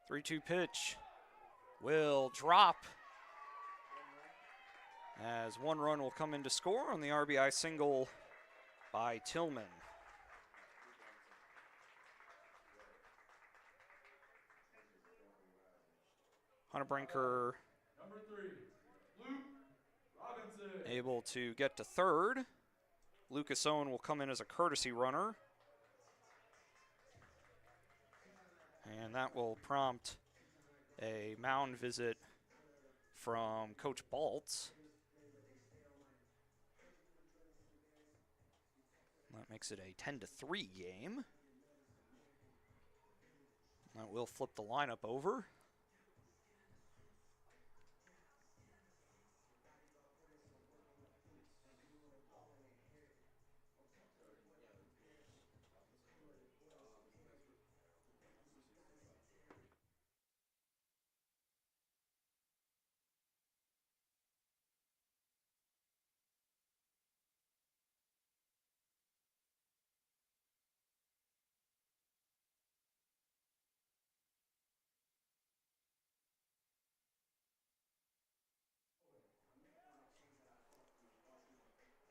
Three-two pitch will drop as one run will come in to score on the RBI single by Tillman. Hunter Brinker Number 3, Luke Robinson. able to get to third. Lucas Owen will come in as a courtesy runner. And that will prompt a mound visit from Coach Baltz. That makes it a 10-3 game. That will flip the lineup over.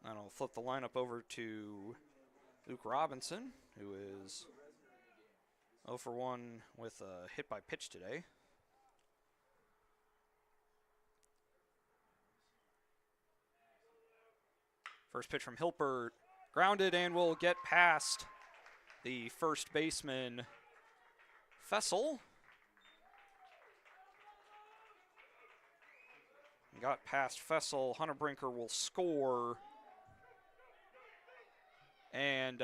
That'll flip the lineup over to Luke Robinson, who is 0 for 1 with a hit by pitch today. First pitch from Hilpert, grounded and will get past the first baseman, Fessel. Got past Fessel. Hunter Brinker will score. And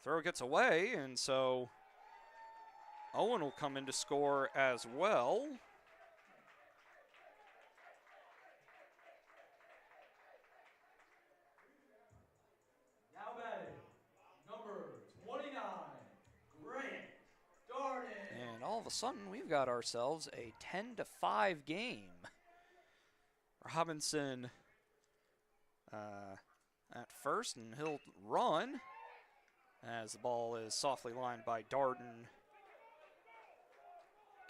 throw gets away, and so Owen will come in to score as well. Now batting, number 29, Grant Darden. And all of a sudden, we've got ourselves a 10-5 game. Robinson at first, and he'll run as the ball is softly lined by Darden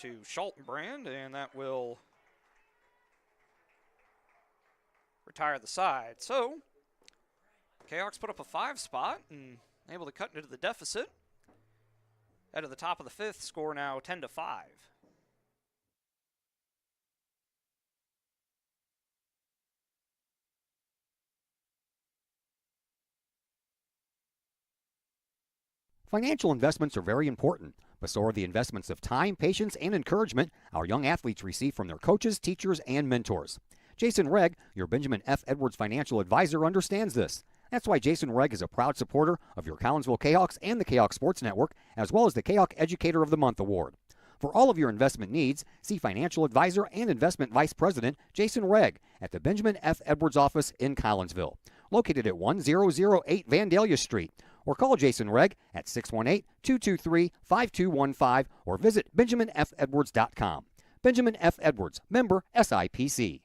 to Schultenbrand, and that will retire the side. So, Kahok's put up a 5 spot and able to cut into the deficit. At the top of the 5th, score now 10-5. Financial investments are very important, but so are the investments of time, patience, and encouragement our young athletes receive from their coaches, teachers, and mentors. Jason Regg, your Benjamin F. Edwards financial advisor, understands this. That's why Jason Regg is a proud supporter of your Collinsville Kahawks and the Kahawk Sports Network, as well as the Kahawk Educator of the Month Award. For all of your investment needs, see financial advisor and investment vice president Jason Regg at the Benjamin F. Edwards office in Collinsville, located at 1008 Vandalia Street, or call Jason Regg at 618-223-5215 or visit benjaminfedwards.com. Benjamin F. Edwards, member SIPC.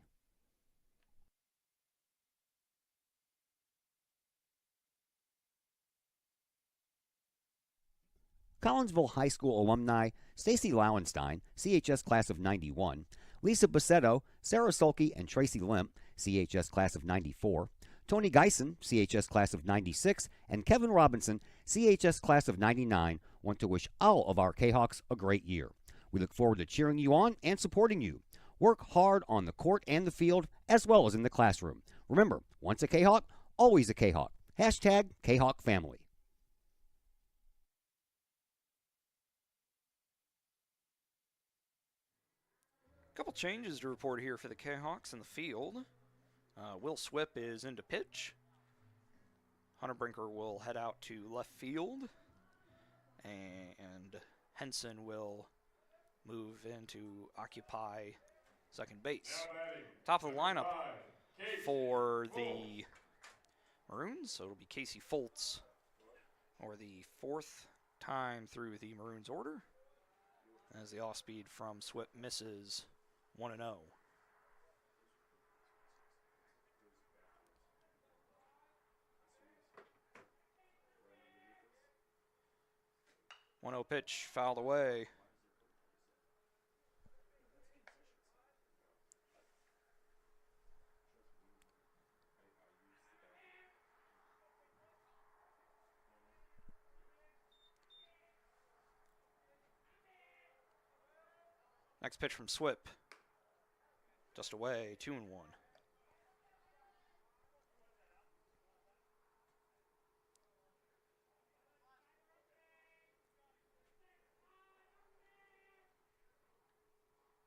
Collinsville High School alumni Stacy Lauenstein, CHS class of 91, Lisa Bassetto, Sarah Sulke, and Tracy Limp, CHS class of 94, Tony Geisen, CHS class of 96, and Kevin Robinson, CHS class of 99, want to wish all of our Kahawks a great year. We look forward to cheering you on and supporting you. Work hard on the court and the field, as well as in the classroom. Remember, once a Kahawk, always a Kahawk. Hashtag Kahawk Family. Couple changes to report here for the Kahawks in the field. Will Swip is into pitch. Hunter Brinker will head out to left field. And Henson will move in to occupy second base. Top of the lineup for the Maroons, so it'll be Casey Foltz, or the 4th time through the Maroons order. as the off-speed from Swip misses 1-0. One 0 pitch fouled away. Next pitch from Swip. Just away, 2-1.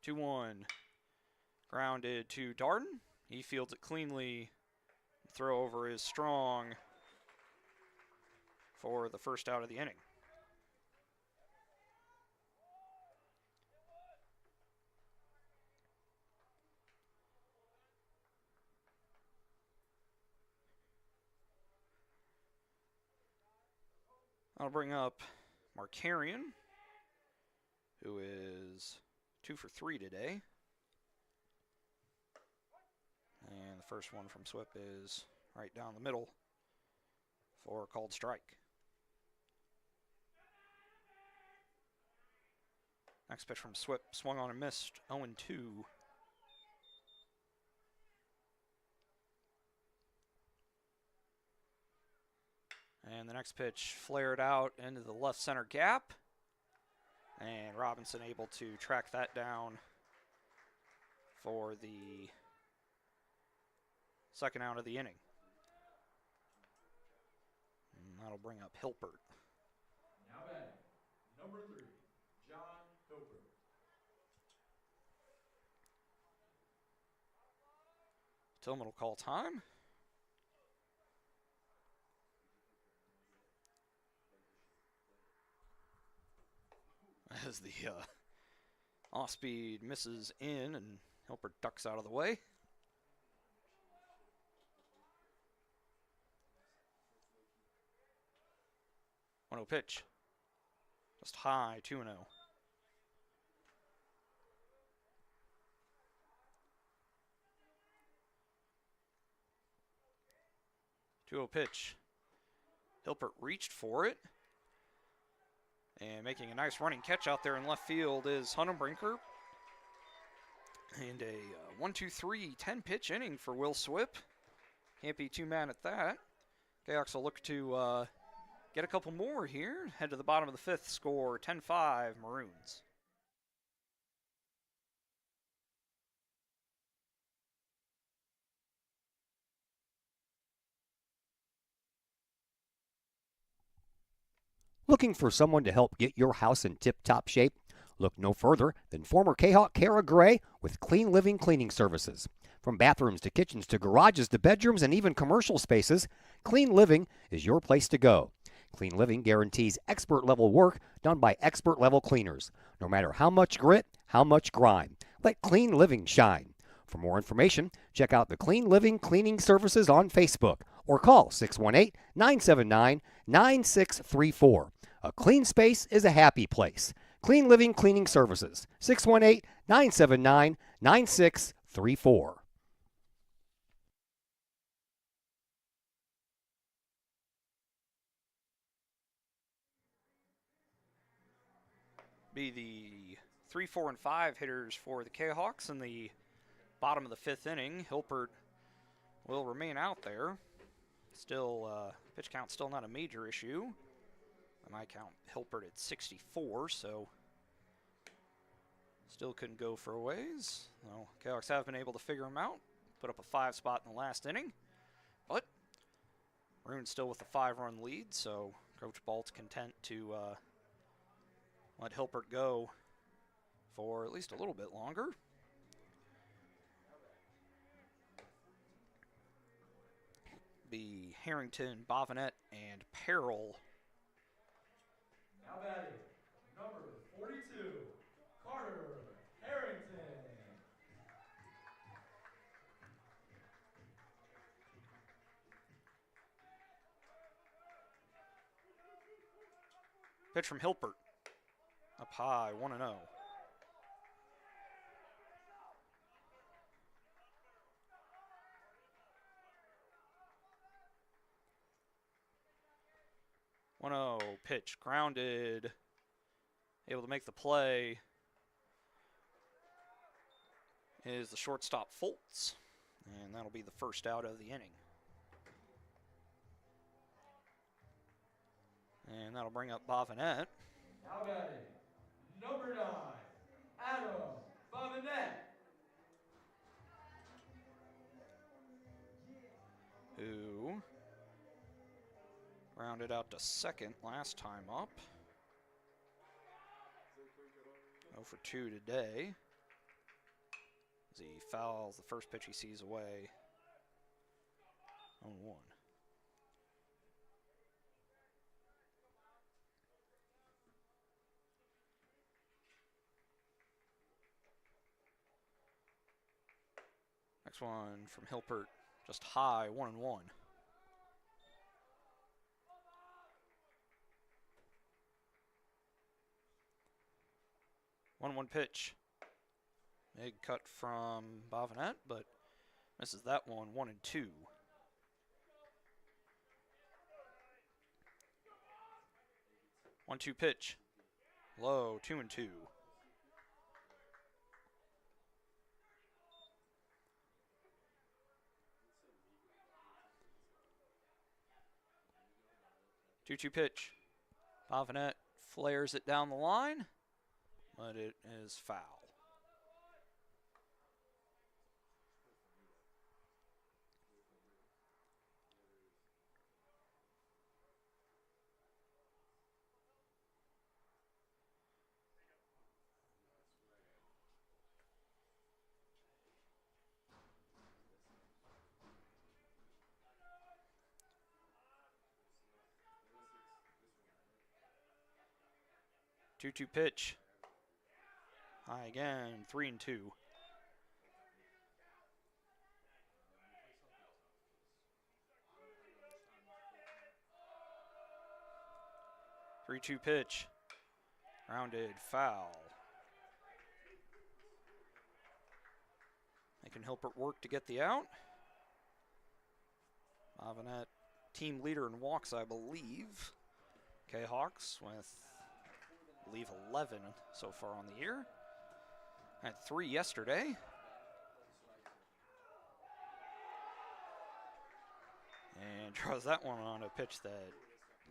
Two one, grounded to Darden. He fields it cleanly. Throw over is strong for the first out of the inning. I'll bring up Markarian, who is 2 for 3 today. And the first one from Swip is right down the middle for a called strike. Next pitch from Swip, swung on and missed, 0-2. And the next pitch flared out into the left center gap. And Robinson able to track that down for the second out of the inning. And that'll bring up Hilpert. Now batting, number 3, John Hilpert. Tillman will call time. As the off-speed misses in and Hilpert ducks out of the way. One 0 pitch. Just high, 2-0. 2-0 pitch. Hilpert reached for it. And making a nice running catch out there in left field is Hunnenbrinker. And a 1-2-3 10-pitch inning for Will Swip. Can't be too mad at that. Kahawks will look to get a couple more here. Head to the bottom of the fifth, score 10-5 Maroons. Looking for someone to help get your house in tip-top shape? Look no further than former Kahok Kara Gray with Clean Living Cleaning Services. From bathrooms to kitchens to garages to bedrooms and even commercial spaces, Clean Living is your place to go. Clean Living guarantees expert-level work done by expert-level cleaners. No matter how much grit, how much grime, let Clean Living shine. For more information, check out the Clean Living Cleaning Services on Facebook or call 618-979-9634. A clean space is a happy place. Clean Living Cleaning Services, 618-979-9634. Be the 3, 4, and 5 hitters for the Kahawks in the bottom of the fifth inning. Hilpert will remain out there. Still, pitch count still not a major issue. I might count Hilpert at 64, so still couldn't go for a ways. Well, Kahawks have been able to figure him out. Put up a 5 spot in the last inning. But Maroon's still with a 5-run lead, so Coach Balt's content to let Hilpert go for at least a little bit longer. Be Harrington, Bovinet, and Peril. Now batting, number 42, Carter Harrington. Pitch from Hilpert. Up high, 1-0. Pitch grounded. Able to make the play is the shortstop Foltz. And that'll be the first out of the inning. And that'll bring up Bovinette. Now batting, number 9, Adam Bovinette. Who rounded out to second last time up. 0 for 2 today. As he fouls the first pitch he sees away. 0-1. Next one from Hilpert, just high, 1-1. 1-1 pitch. Big cut from Bovinette, but misses that one, 1-2. One-two pitch. Low, 2-2. Two-two pitch. Bovinette flares it down the line, but it is foul. Two-two pitch. High again, 3-2. Three-two pitch. Rounded foul. Making Hilpert work to get the out. Bovinette, team leader in walks, I believe. Kahawks with, I believe, 11 so far on the year. Had 3 yesterday. And draws that one on a pitch that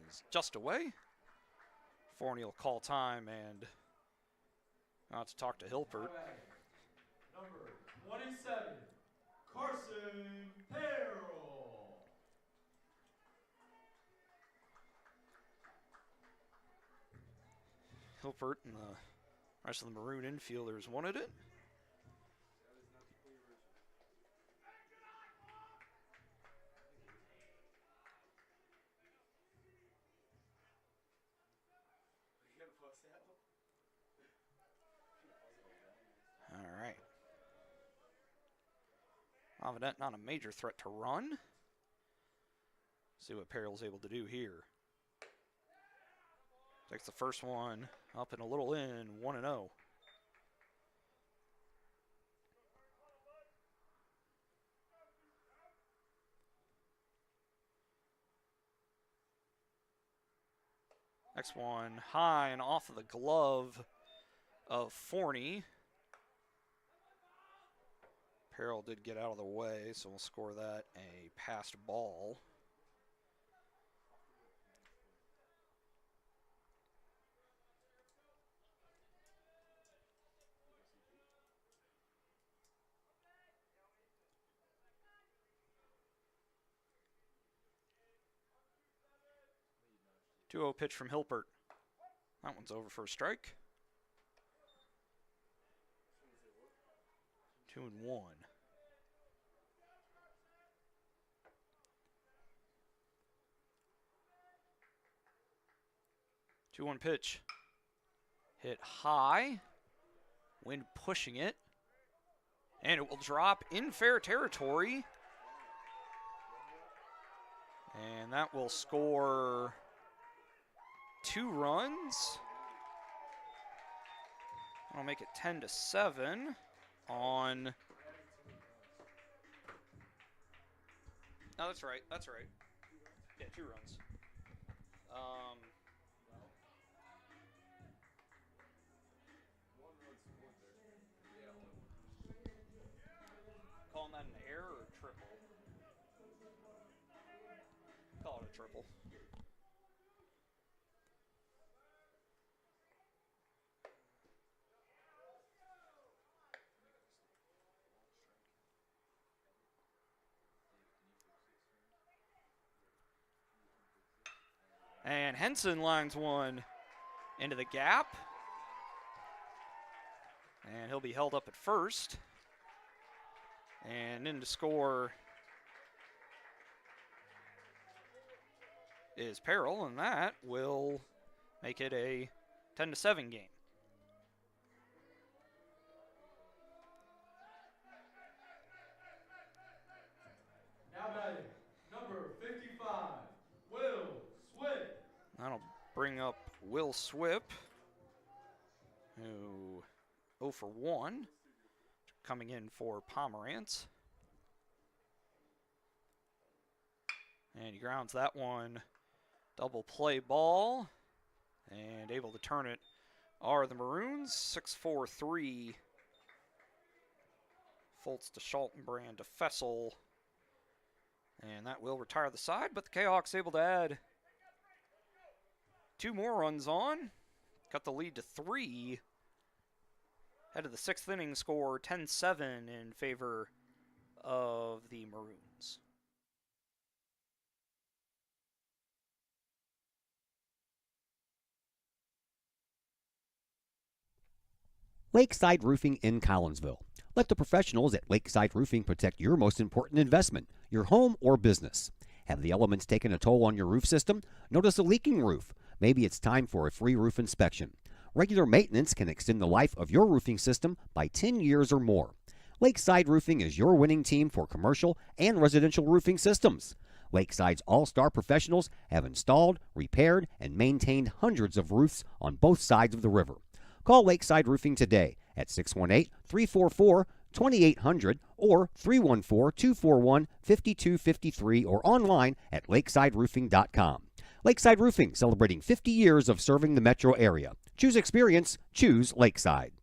is just away. Forney will call time and not to talk to Hilpert. Number 27, Carson Harrell. Hilpert and the rest of the Maroon infielders wanted it. All right. Bovinette not a major threat to run. See what Perril's able to do here. Takes the first one up and a little in, 1-0. Next one high and off of the glove of Forney. Perril did get out of the way, so we'll score that a passed ball. Two-0 pitch from Hilpert. That one's over for a strike. 2-1. Two-one pitch. Hit high. Wind pushing it. And it will drop in fair territory. And that will score 2 runs. I'll make it 10-7 on. No, that's right. That's right. Yeah, 2 runs. Calling that an error or triple? Call it a triple. And Henson lines one into the gap. And he'll be held up at first. And in to score is Peril, and that will make it a 10-7 game. Now batting, number 55, Will Swip. That'll bring up Will Swip, who 0 for 1, coming in for Pomerantz. And he grounds that one. Double play ball. And able to turn it are the Maroons. 6-4-3. Foltz to Schaltenbrand to Fessel. And that will retire the side, but the Kahawks able to add 2 more runs on. Cut the lead to 3. Head of the 6th inning, score 10-7 in favor of the Maroons. Lakeside Roofing in Collinsville. Let the professionals at Lakeside Roofing protect your most important investment, your home or business. Have the elements taken a toll on your roof system? Notice a leaking roof? Maybe it's time for a free roof inspection. Regular maintenance can extend the life of your roofing system by 10 years or more. Lakeside Roofing is your winning team for commercial and residential roofing systems. Lakeside's all-star professionals have installed, repaired, and maintained hundreds of roofs on both sides of the river. Call Lakeside Roofing today at 618-344-2800 or 314-241-5253 or online at lakesideroofing.com. Lakeside Roofing, celebrating 50 years of serving the metro area. Choose experience, choose Lakeside.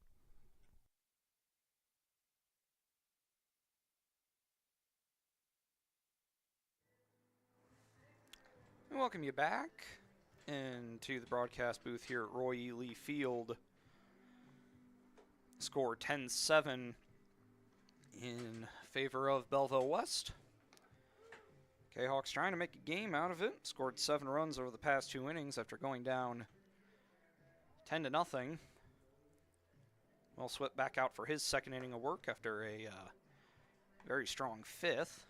And welcome you back into the broadcast booth here at Roy E. Lee Field. Score 10-7 in favor of Belleville West. Kahawks trying to make a game out of it. Scored 7 runs over the past 2 innings after going down 10-0. Will Swip back out for his 2nd inning of work after a very strong 5th.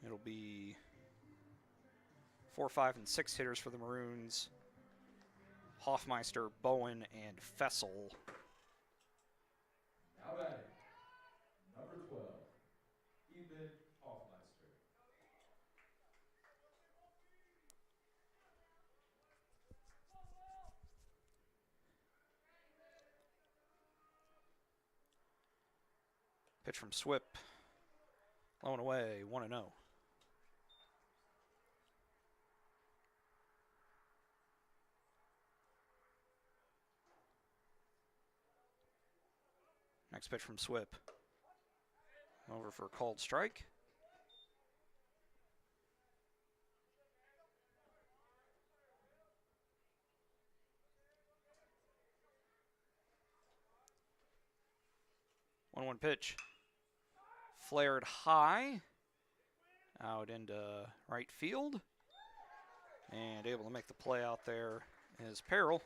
It'll be 4, 5, and 6 hitters for the Maroons. Hoffmeister, Bowen, and Fessel. Now batting, number 12, Ethan Hoffmeister. Pitch from Swip. Low and away, 1-0. Next pitch from Swip. Over for a called strike. One pitch. Flared high. Out into right field. And able to make the play out there is Peril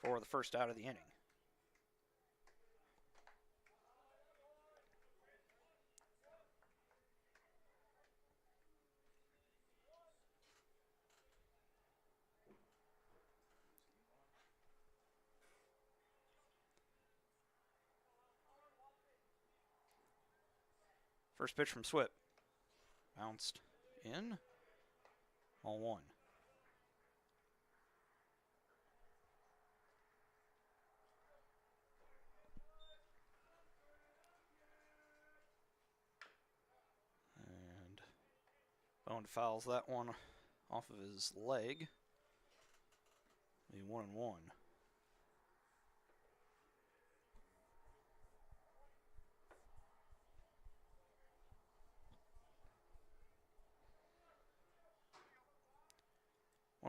for the first out of the inning. First pitch from Swip. Bounced in. 0-1. And Bone fouls that one off of his leg. A 1-1.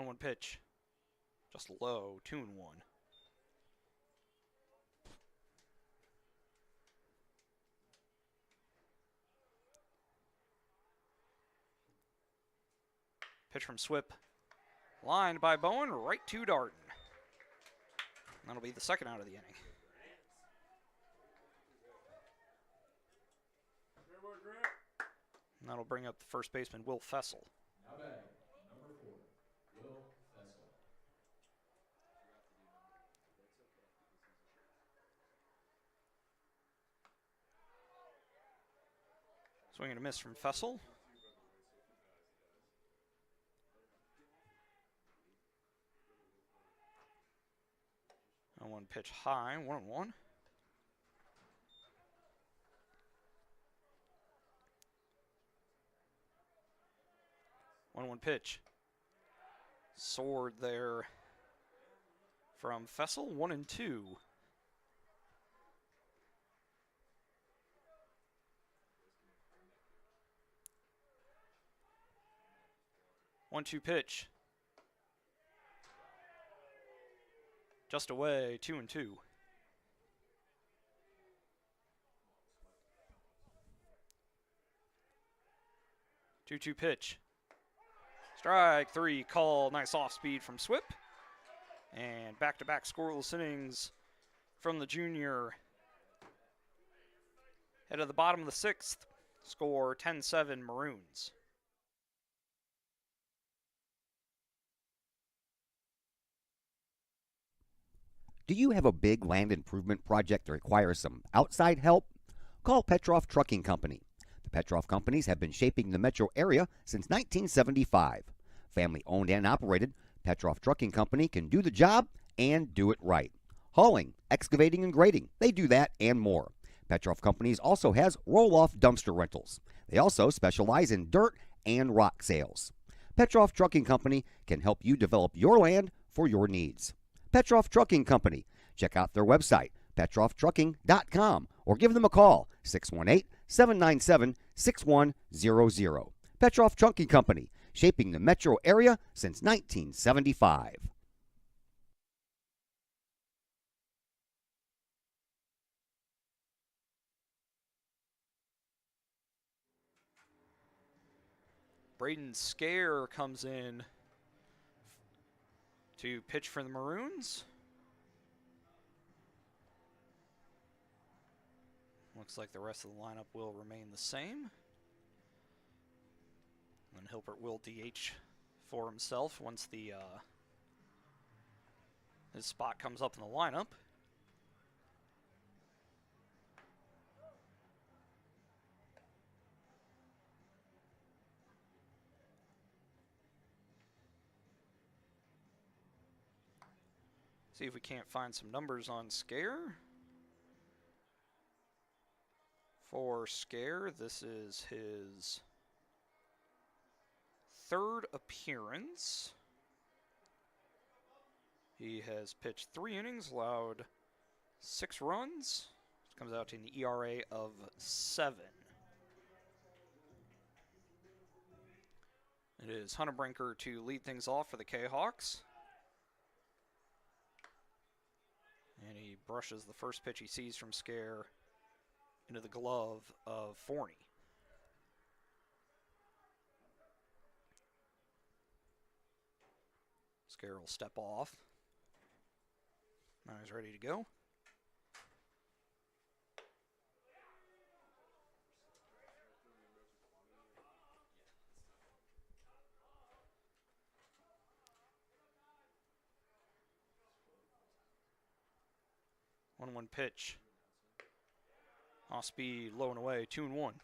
One pitch. Just low, 2-1. Pitch from Swip. Lined by Bowen, right to Darden. That'll be the second out of the inning. And that'll bring up the first baseman, Will Fessel. Now batting, number 4, Will Fessel. Swing and a miss from Fessel. And one pitch high, 1-1. One pitch. Soared there from Fessel, 1-2. 1-2 pitch. Just away, 2-2. 2-2 pitch. Strike 3 call. Nice off speed from Swip. And back-to-back scoreless innings from the junior. Head of the bottom of the 6th. Score 10-7 Maroons. Do you have a big land improvement project that requires some outside help? Call Petroff Trucking Company. The Petroff Companies have been shaping the metro area since 1975. Family owned and operated, Petroff Trucking Company can do the job and do it right. Hauling, excavating, and grading, they do that and more. Petroff Companies also has roll-off dumpster rentals. They also specialize in dirt and rock sales. Petroff Trucking Company can help you develop your land for your needs. Petroff Trucking Company. Check out their website, petrofftrucking.com, or give them a call, 618-797-6100. Petroff Trucking Company, shaping the metro area since 1975. Braden Scare comes in to pitch for the Maroons. Looks like the rest of the lineup will remain the same. And Hilbert will DH for himself once the his spot comes up in the lineup. See if we can't find some numbers on Scare. For Scare, this is his 3rd appearance. He has pitched 3 innings, allowed 6 runs. It comes out to an ERA of 7. It is Hunter Brinker to lead things off for the Kahawks. And he brushes the first pitch he sees from Scare into the glove of Forney. Scare will step off. Now he's ready to go. One pitch. Off speed, low and away, 2-1.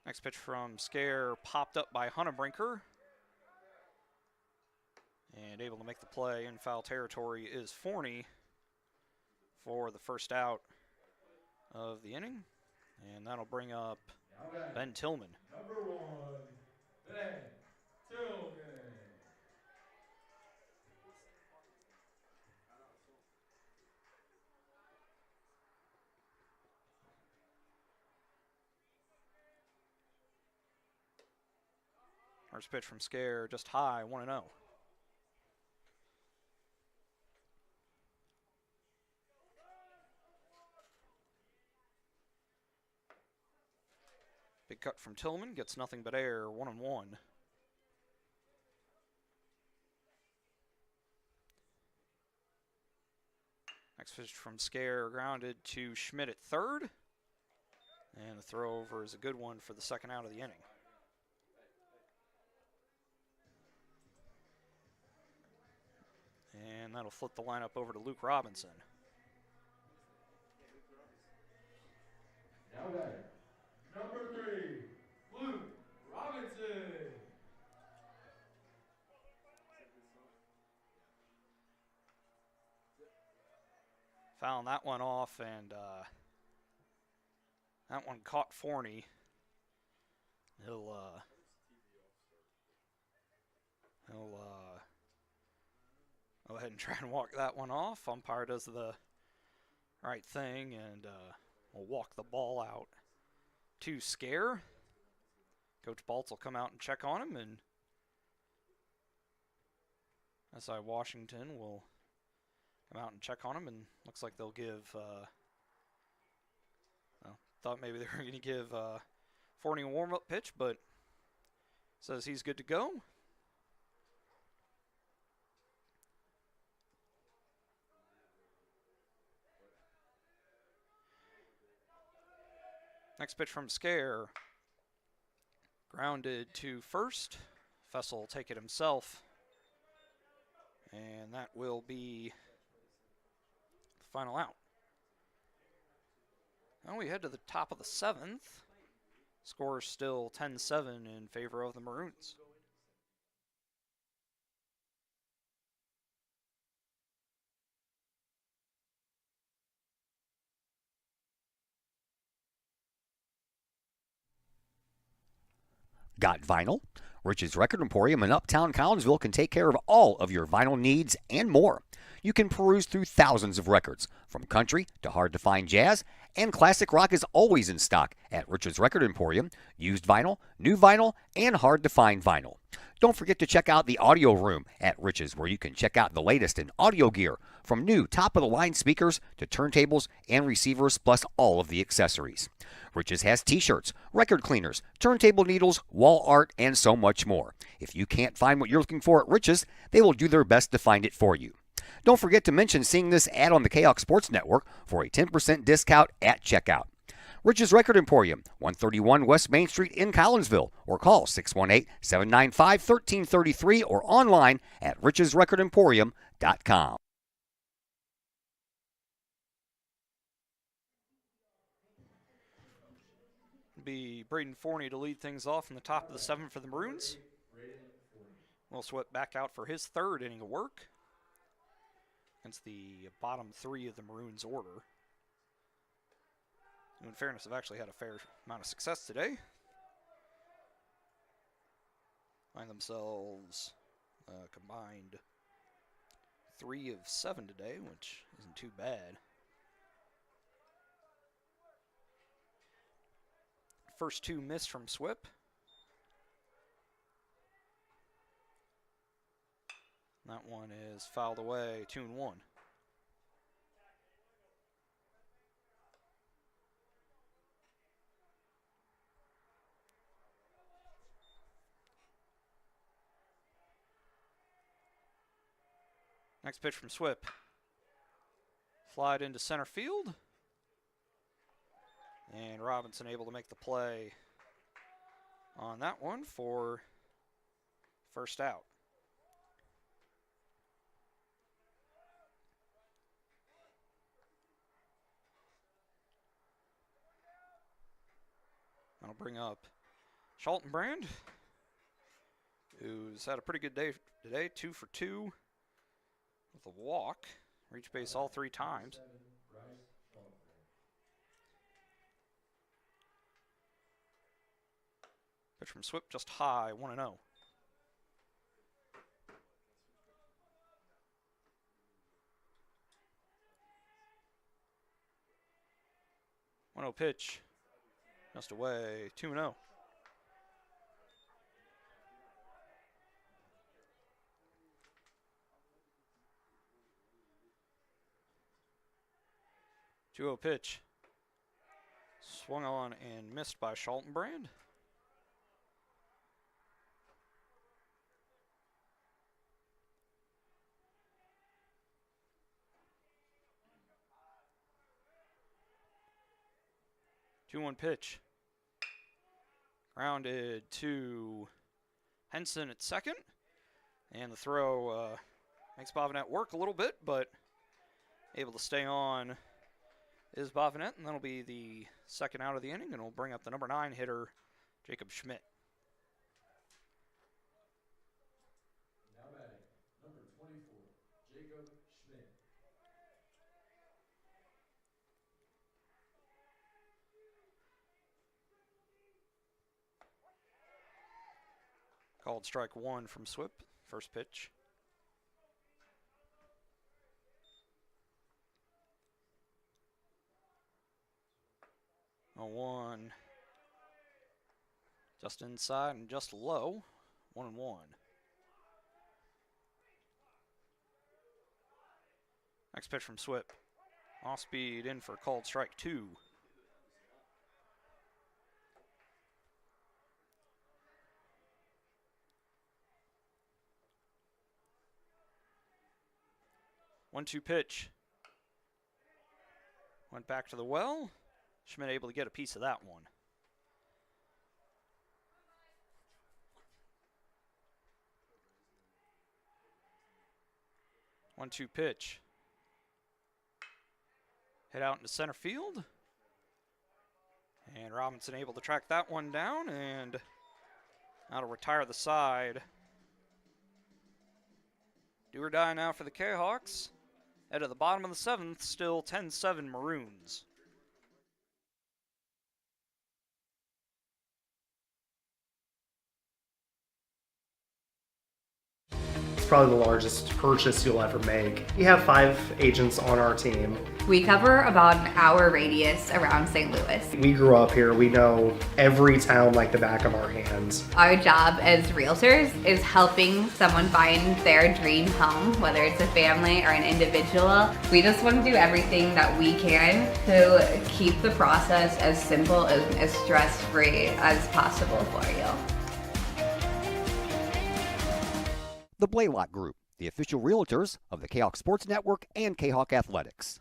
Next pitch from Scare, popped up by Hunnebrinker. And able to make the play in foul territory is Forney for the first out of the inning. And that'll bring up Ben Tillman. Number 1, Ben Tillman. First pitch from Scare, just high, 1-0. Big cut from Tillman, gets nothing but air, 1-1. Next pitch from Scare, grounded to Schmidt at third. And the throw over is a good one for the second out of the inning. And that'll flip the lineup over to Luke Robinson. Now batter, number 3, Luke Robinson. Fouling that one off, and that one caught Forney. He'll go ahead and try and walk that one off. Umpire does the right thing and will walk the ball out to Scare. Coach Baltz will come out and check on him, and SI Washington will come out and check on him, and looks like they'll give, thought maybe they were going to give Forney a warm-up pitch, but says he's good to go. Next pitch from Scare. Grounded to first. Fessel will take it himself. And that will be the final out. Now we head to the top of the 7th. Score still 10-7 in favor of the Maroons. Got vinyl? Rich's Record Emporium in Uptown Collinsville can take care of all of your vinyl needs and more. You can peruse through thousands of records, from country to hard-to-find jazz, and classic rock is always in stock at Rich's Record Emporium. Used vinyl, new vinyl, and hard-to-find vinyl. Don't forget to check out the audio room at Rich's, where you can check out the latest in audio gear, from new top-of-the-line speakers to turntables and receivers, plus all of the accessories. Rich's has t-shirts, record cleaners, turntable needles, wall art, and so much more. If you can't find what you're looking for at Rich's, they will do their best to find it for you. Don't forget to mention seeing this ad on the Kahok Sports Network for a 10% discount at checkout. Rich's Record Emporium, 131 West Main Street in Collinsville, or call 618-795-1333 or online at richesrecordemporium.com. Be Braden Forney to lead things off in the top of the 7th for the Maroons. Will Sweat back out for his third inning of work against the bottom 3 of the Maroons order. In fairness, have actually had a fair amount of success today. Find themselves combined 3 of 7 today, which isn't too bad. First 2 missed from Swip. That one is fouled away, 2-1. Next pitch from Swip. Flied into center field. And Robinson able to make the play on that one for first out. That'll bring up Schaltenbrand, who's had a pretty good day today, 2 for 2 with a walk. Reached base all 3 times. Pitch from Swip just high, 1-0. Pitch, just away, 2-0. Pitch, swung on and missed by Schaltenbrand. Pitch. Grounded to Henson at second. And the throw makes Bovinet work a little bit, but able to stay on is Bovinet, and that'll be the second out of the inning, and we'll bring up the number 9 hitter, Jacob Schmidt. Now batting, number 24, Jacob Schmidt. Called strike 1 from Swip, first pitch. A 1. Just inside and just low. 1-1. Next pitch from Swip. Off speed in for called strike 2. One-two pitch. Went back to the well. Schmidt able to get a piece of that one. One-two pitch. Hit out into center field. And Robinson able to track that one down, and that'll retire the side. Do or die now for the Kahawks. At the bottom of the 7th, still 10-7 Maroons. Probably the largest purchase you'll ever make. We have 5 agents on our team. We cover about an hour radius around St. Louis. We grew up here. We know every town like the back of our hands. Our job as realtors is helping someone find their dream home, whether it's a family or an individual. We just want to do everything that we can to keep the process as simple and as stress-free as possible for you. The Blaylock Group, the official realtors of the Kahok Sports Network and Kahok Athletics.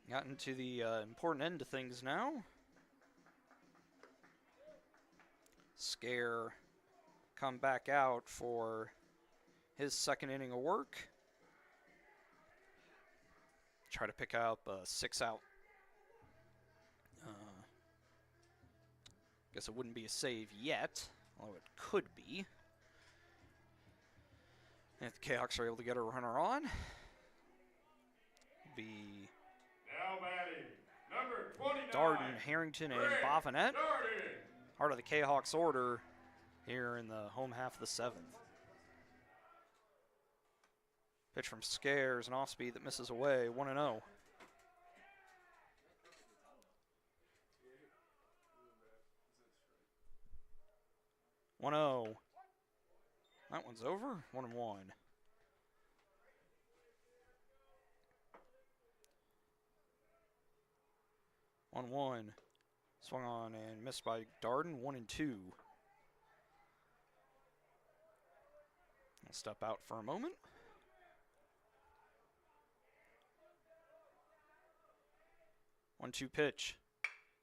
Gotten to the important end of things now. Scare come back out for his second inning of work. Try to pick up a 6-out. Guess it wouldn't be a save yet, although it could be. If the Kahawks are able to get a runner on, be Now batting, number 29. Darden, Harrington, and Bovinet. Part of the Kahawks order here in the home half of the 7th. Pitch from Scares, an off-speed that misses away, 1-0. That one's over. 1-1. 1-1. Swung on and missed by Darden. 1-2. I'll step out for a moment. One-two pitch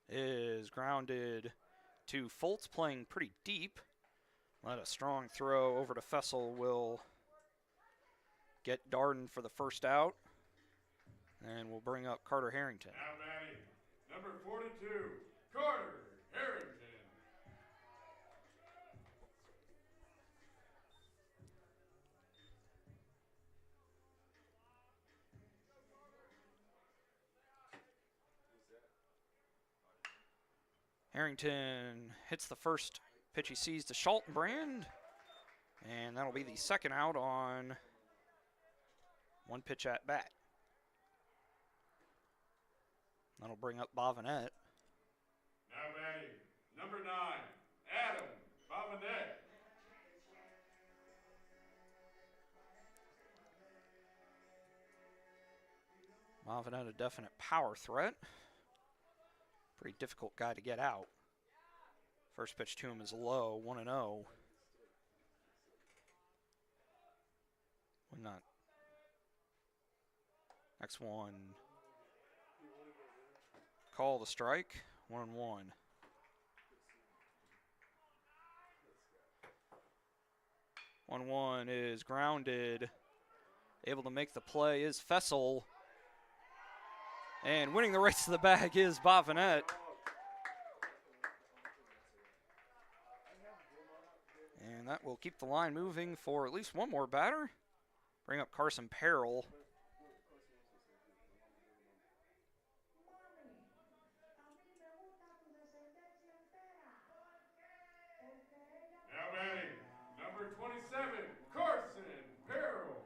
is grounded to Foltz, playing pretty deep. Let a strong throw over to Fessel will get Darden for the first out. And we'll bring up Carter Harrington. Now batting, number 42, Carter Harrington. Harrington hits the first pitch he sees to Schultenbrand. And that'll be the second out on one pitch at bat. That'll bring up Bovinette. Now batting, number 9, Adam Bovinette. Bovinette, a definite power threat. Pretty difficult guy to get out. First pitch to him is low, 1-0. Why not? Next one. Call the strike, 1-1. 1-1 is grounded. Able to make the play is Fessel. And winning the race to the bag is Bovinette. And that will keep the line moving for at least one more batter. Bring up Carson Perrell. Now batting, number 27, Carson Perrell.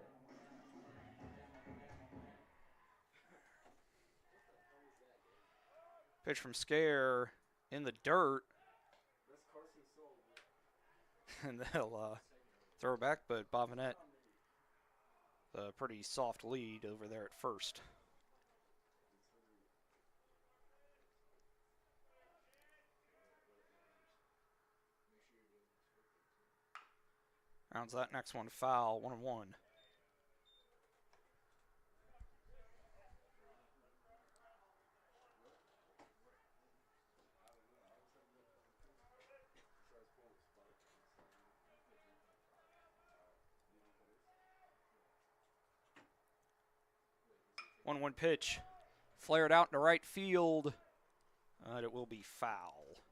Pitch from Scare in the dirt. And they'll throw it back, but Bovinette, a pretty soft lead over there at first. Rounds that next one foul, 1-1. One pitch, flared out into right field, but it will be foul.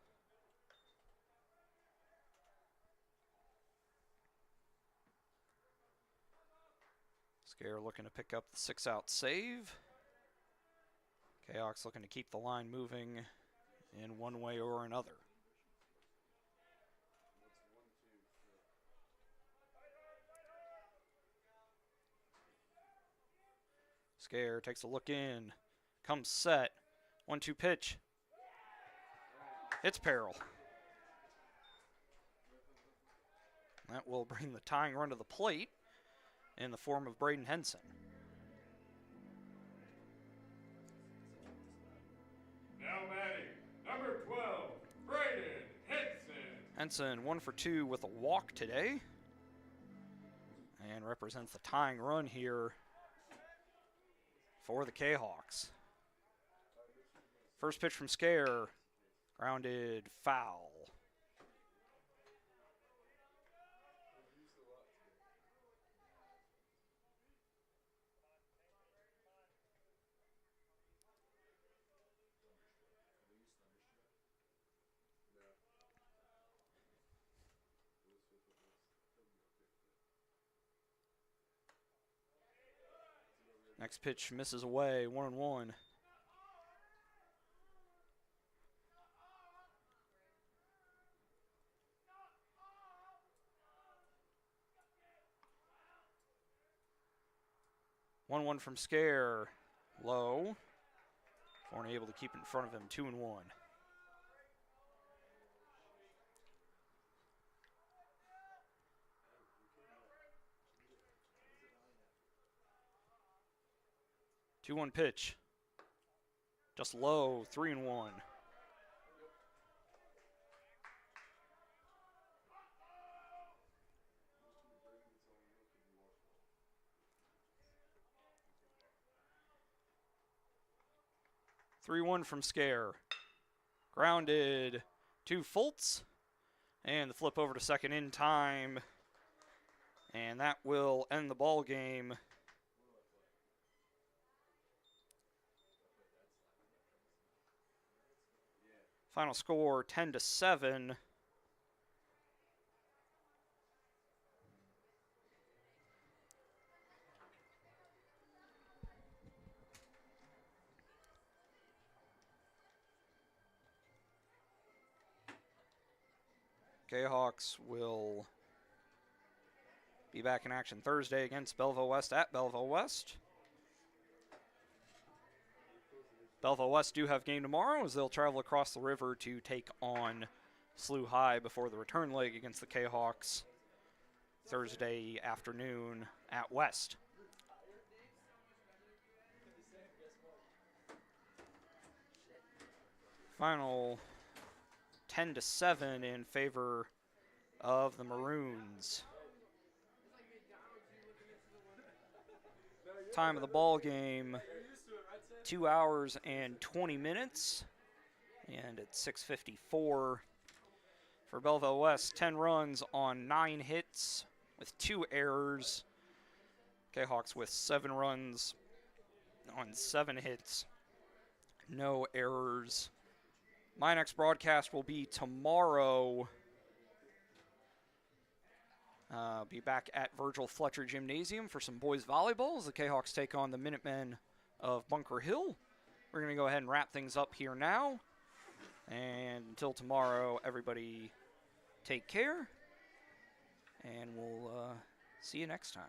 Scare looking to pick up the 6-out save. Kahok's looking to keep the line moving in one way or another. Scare takes a look in, comes set, 1-2 pitch. It's Perrell. That will bring the tying run to the plate in the form of Braden Henson. Now batting, number 12, Braden Henson. Henson 1 for 2 with a walk today, and represents the tying run here for the Kahawks. First pitch from Scare, grounded foul. Next pitch misses away, 1-1. One from Scare, low. Forney able to keep it in front of him, 2-1. Two-one pitch, just low, 3-1. Three-one from Scare, grounded to Fultz, and the flip over to second in time, and that will end the ball game Final score 10-7. Jayhawks will be back in action Thursday against Belleville West at Belleville West. Belleville West do have game tomorrow as they'll travel across the river to take on SLU High before the return leg against the Jayhawks Thursday afternoon at West. Final 10-7 in favor of the Maroons. Time of the ball game, 2 hours and 20 minutes. And it's 6:54 for Belleville West. 10 runs on 9 hits with 2 errors. Jayhawks with 7 runs on 7 hits, no errors. My next broadcast will be tomorrow. Be back at Virgil Fletcher Gymnasium for some boys volleyball as the Jayhawks take on the Minutemen of Bunker Hill. We're going to go ahead and wrap things up here now. And until tomorrow, everybody take care. And we'll see you next time.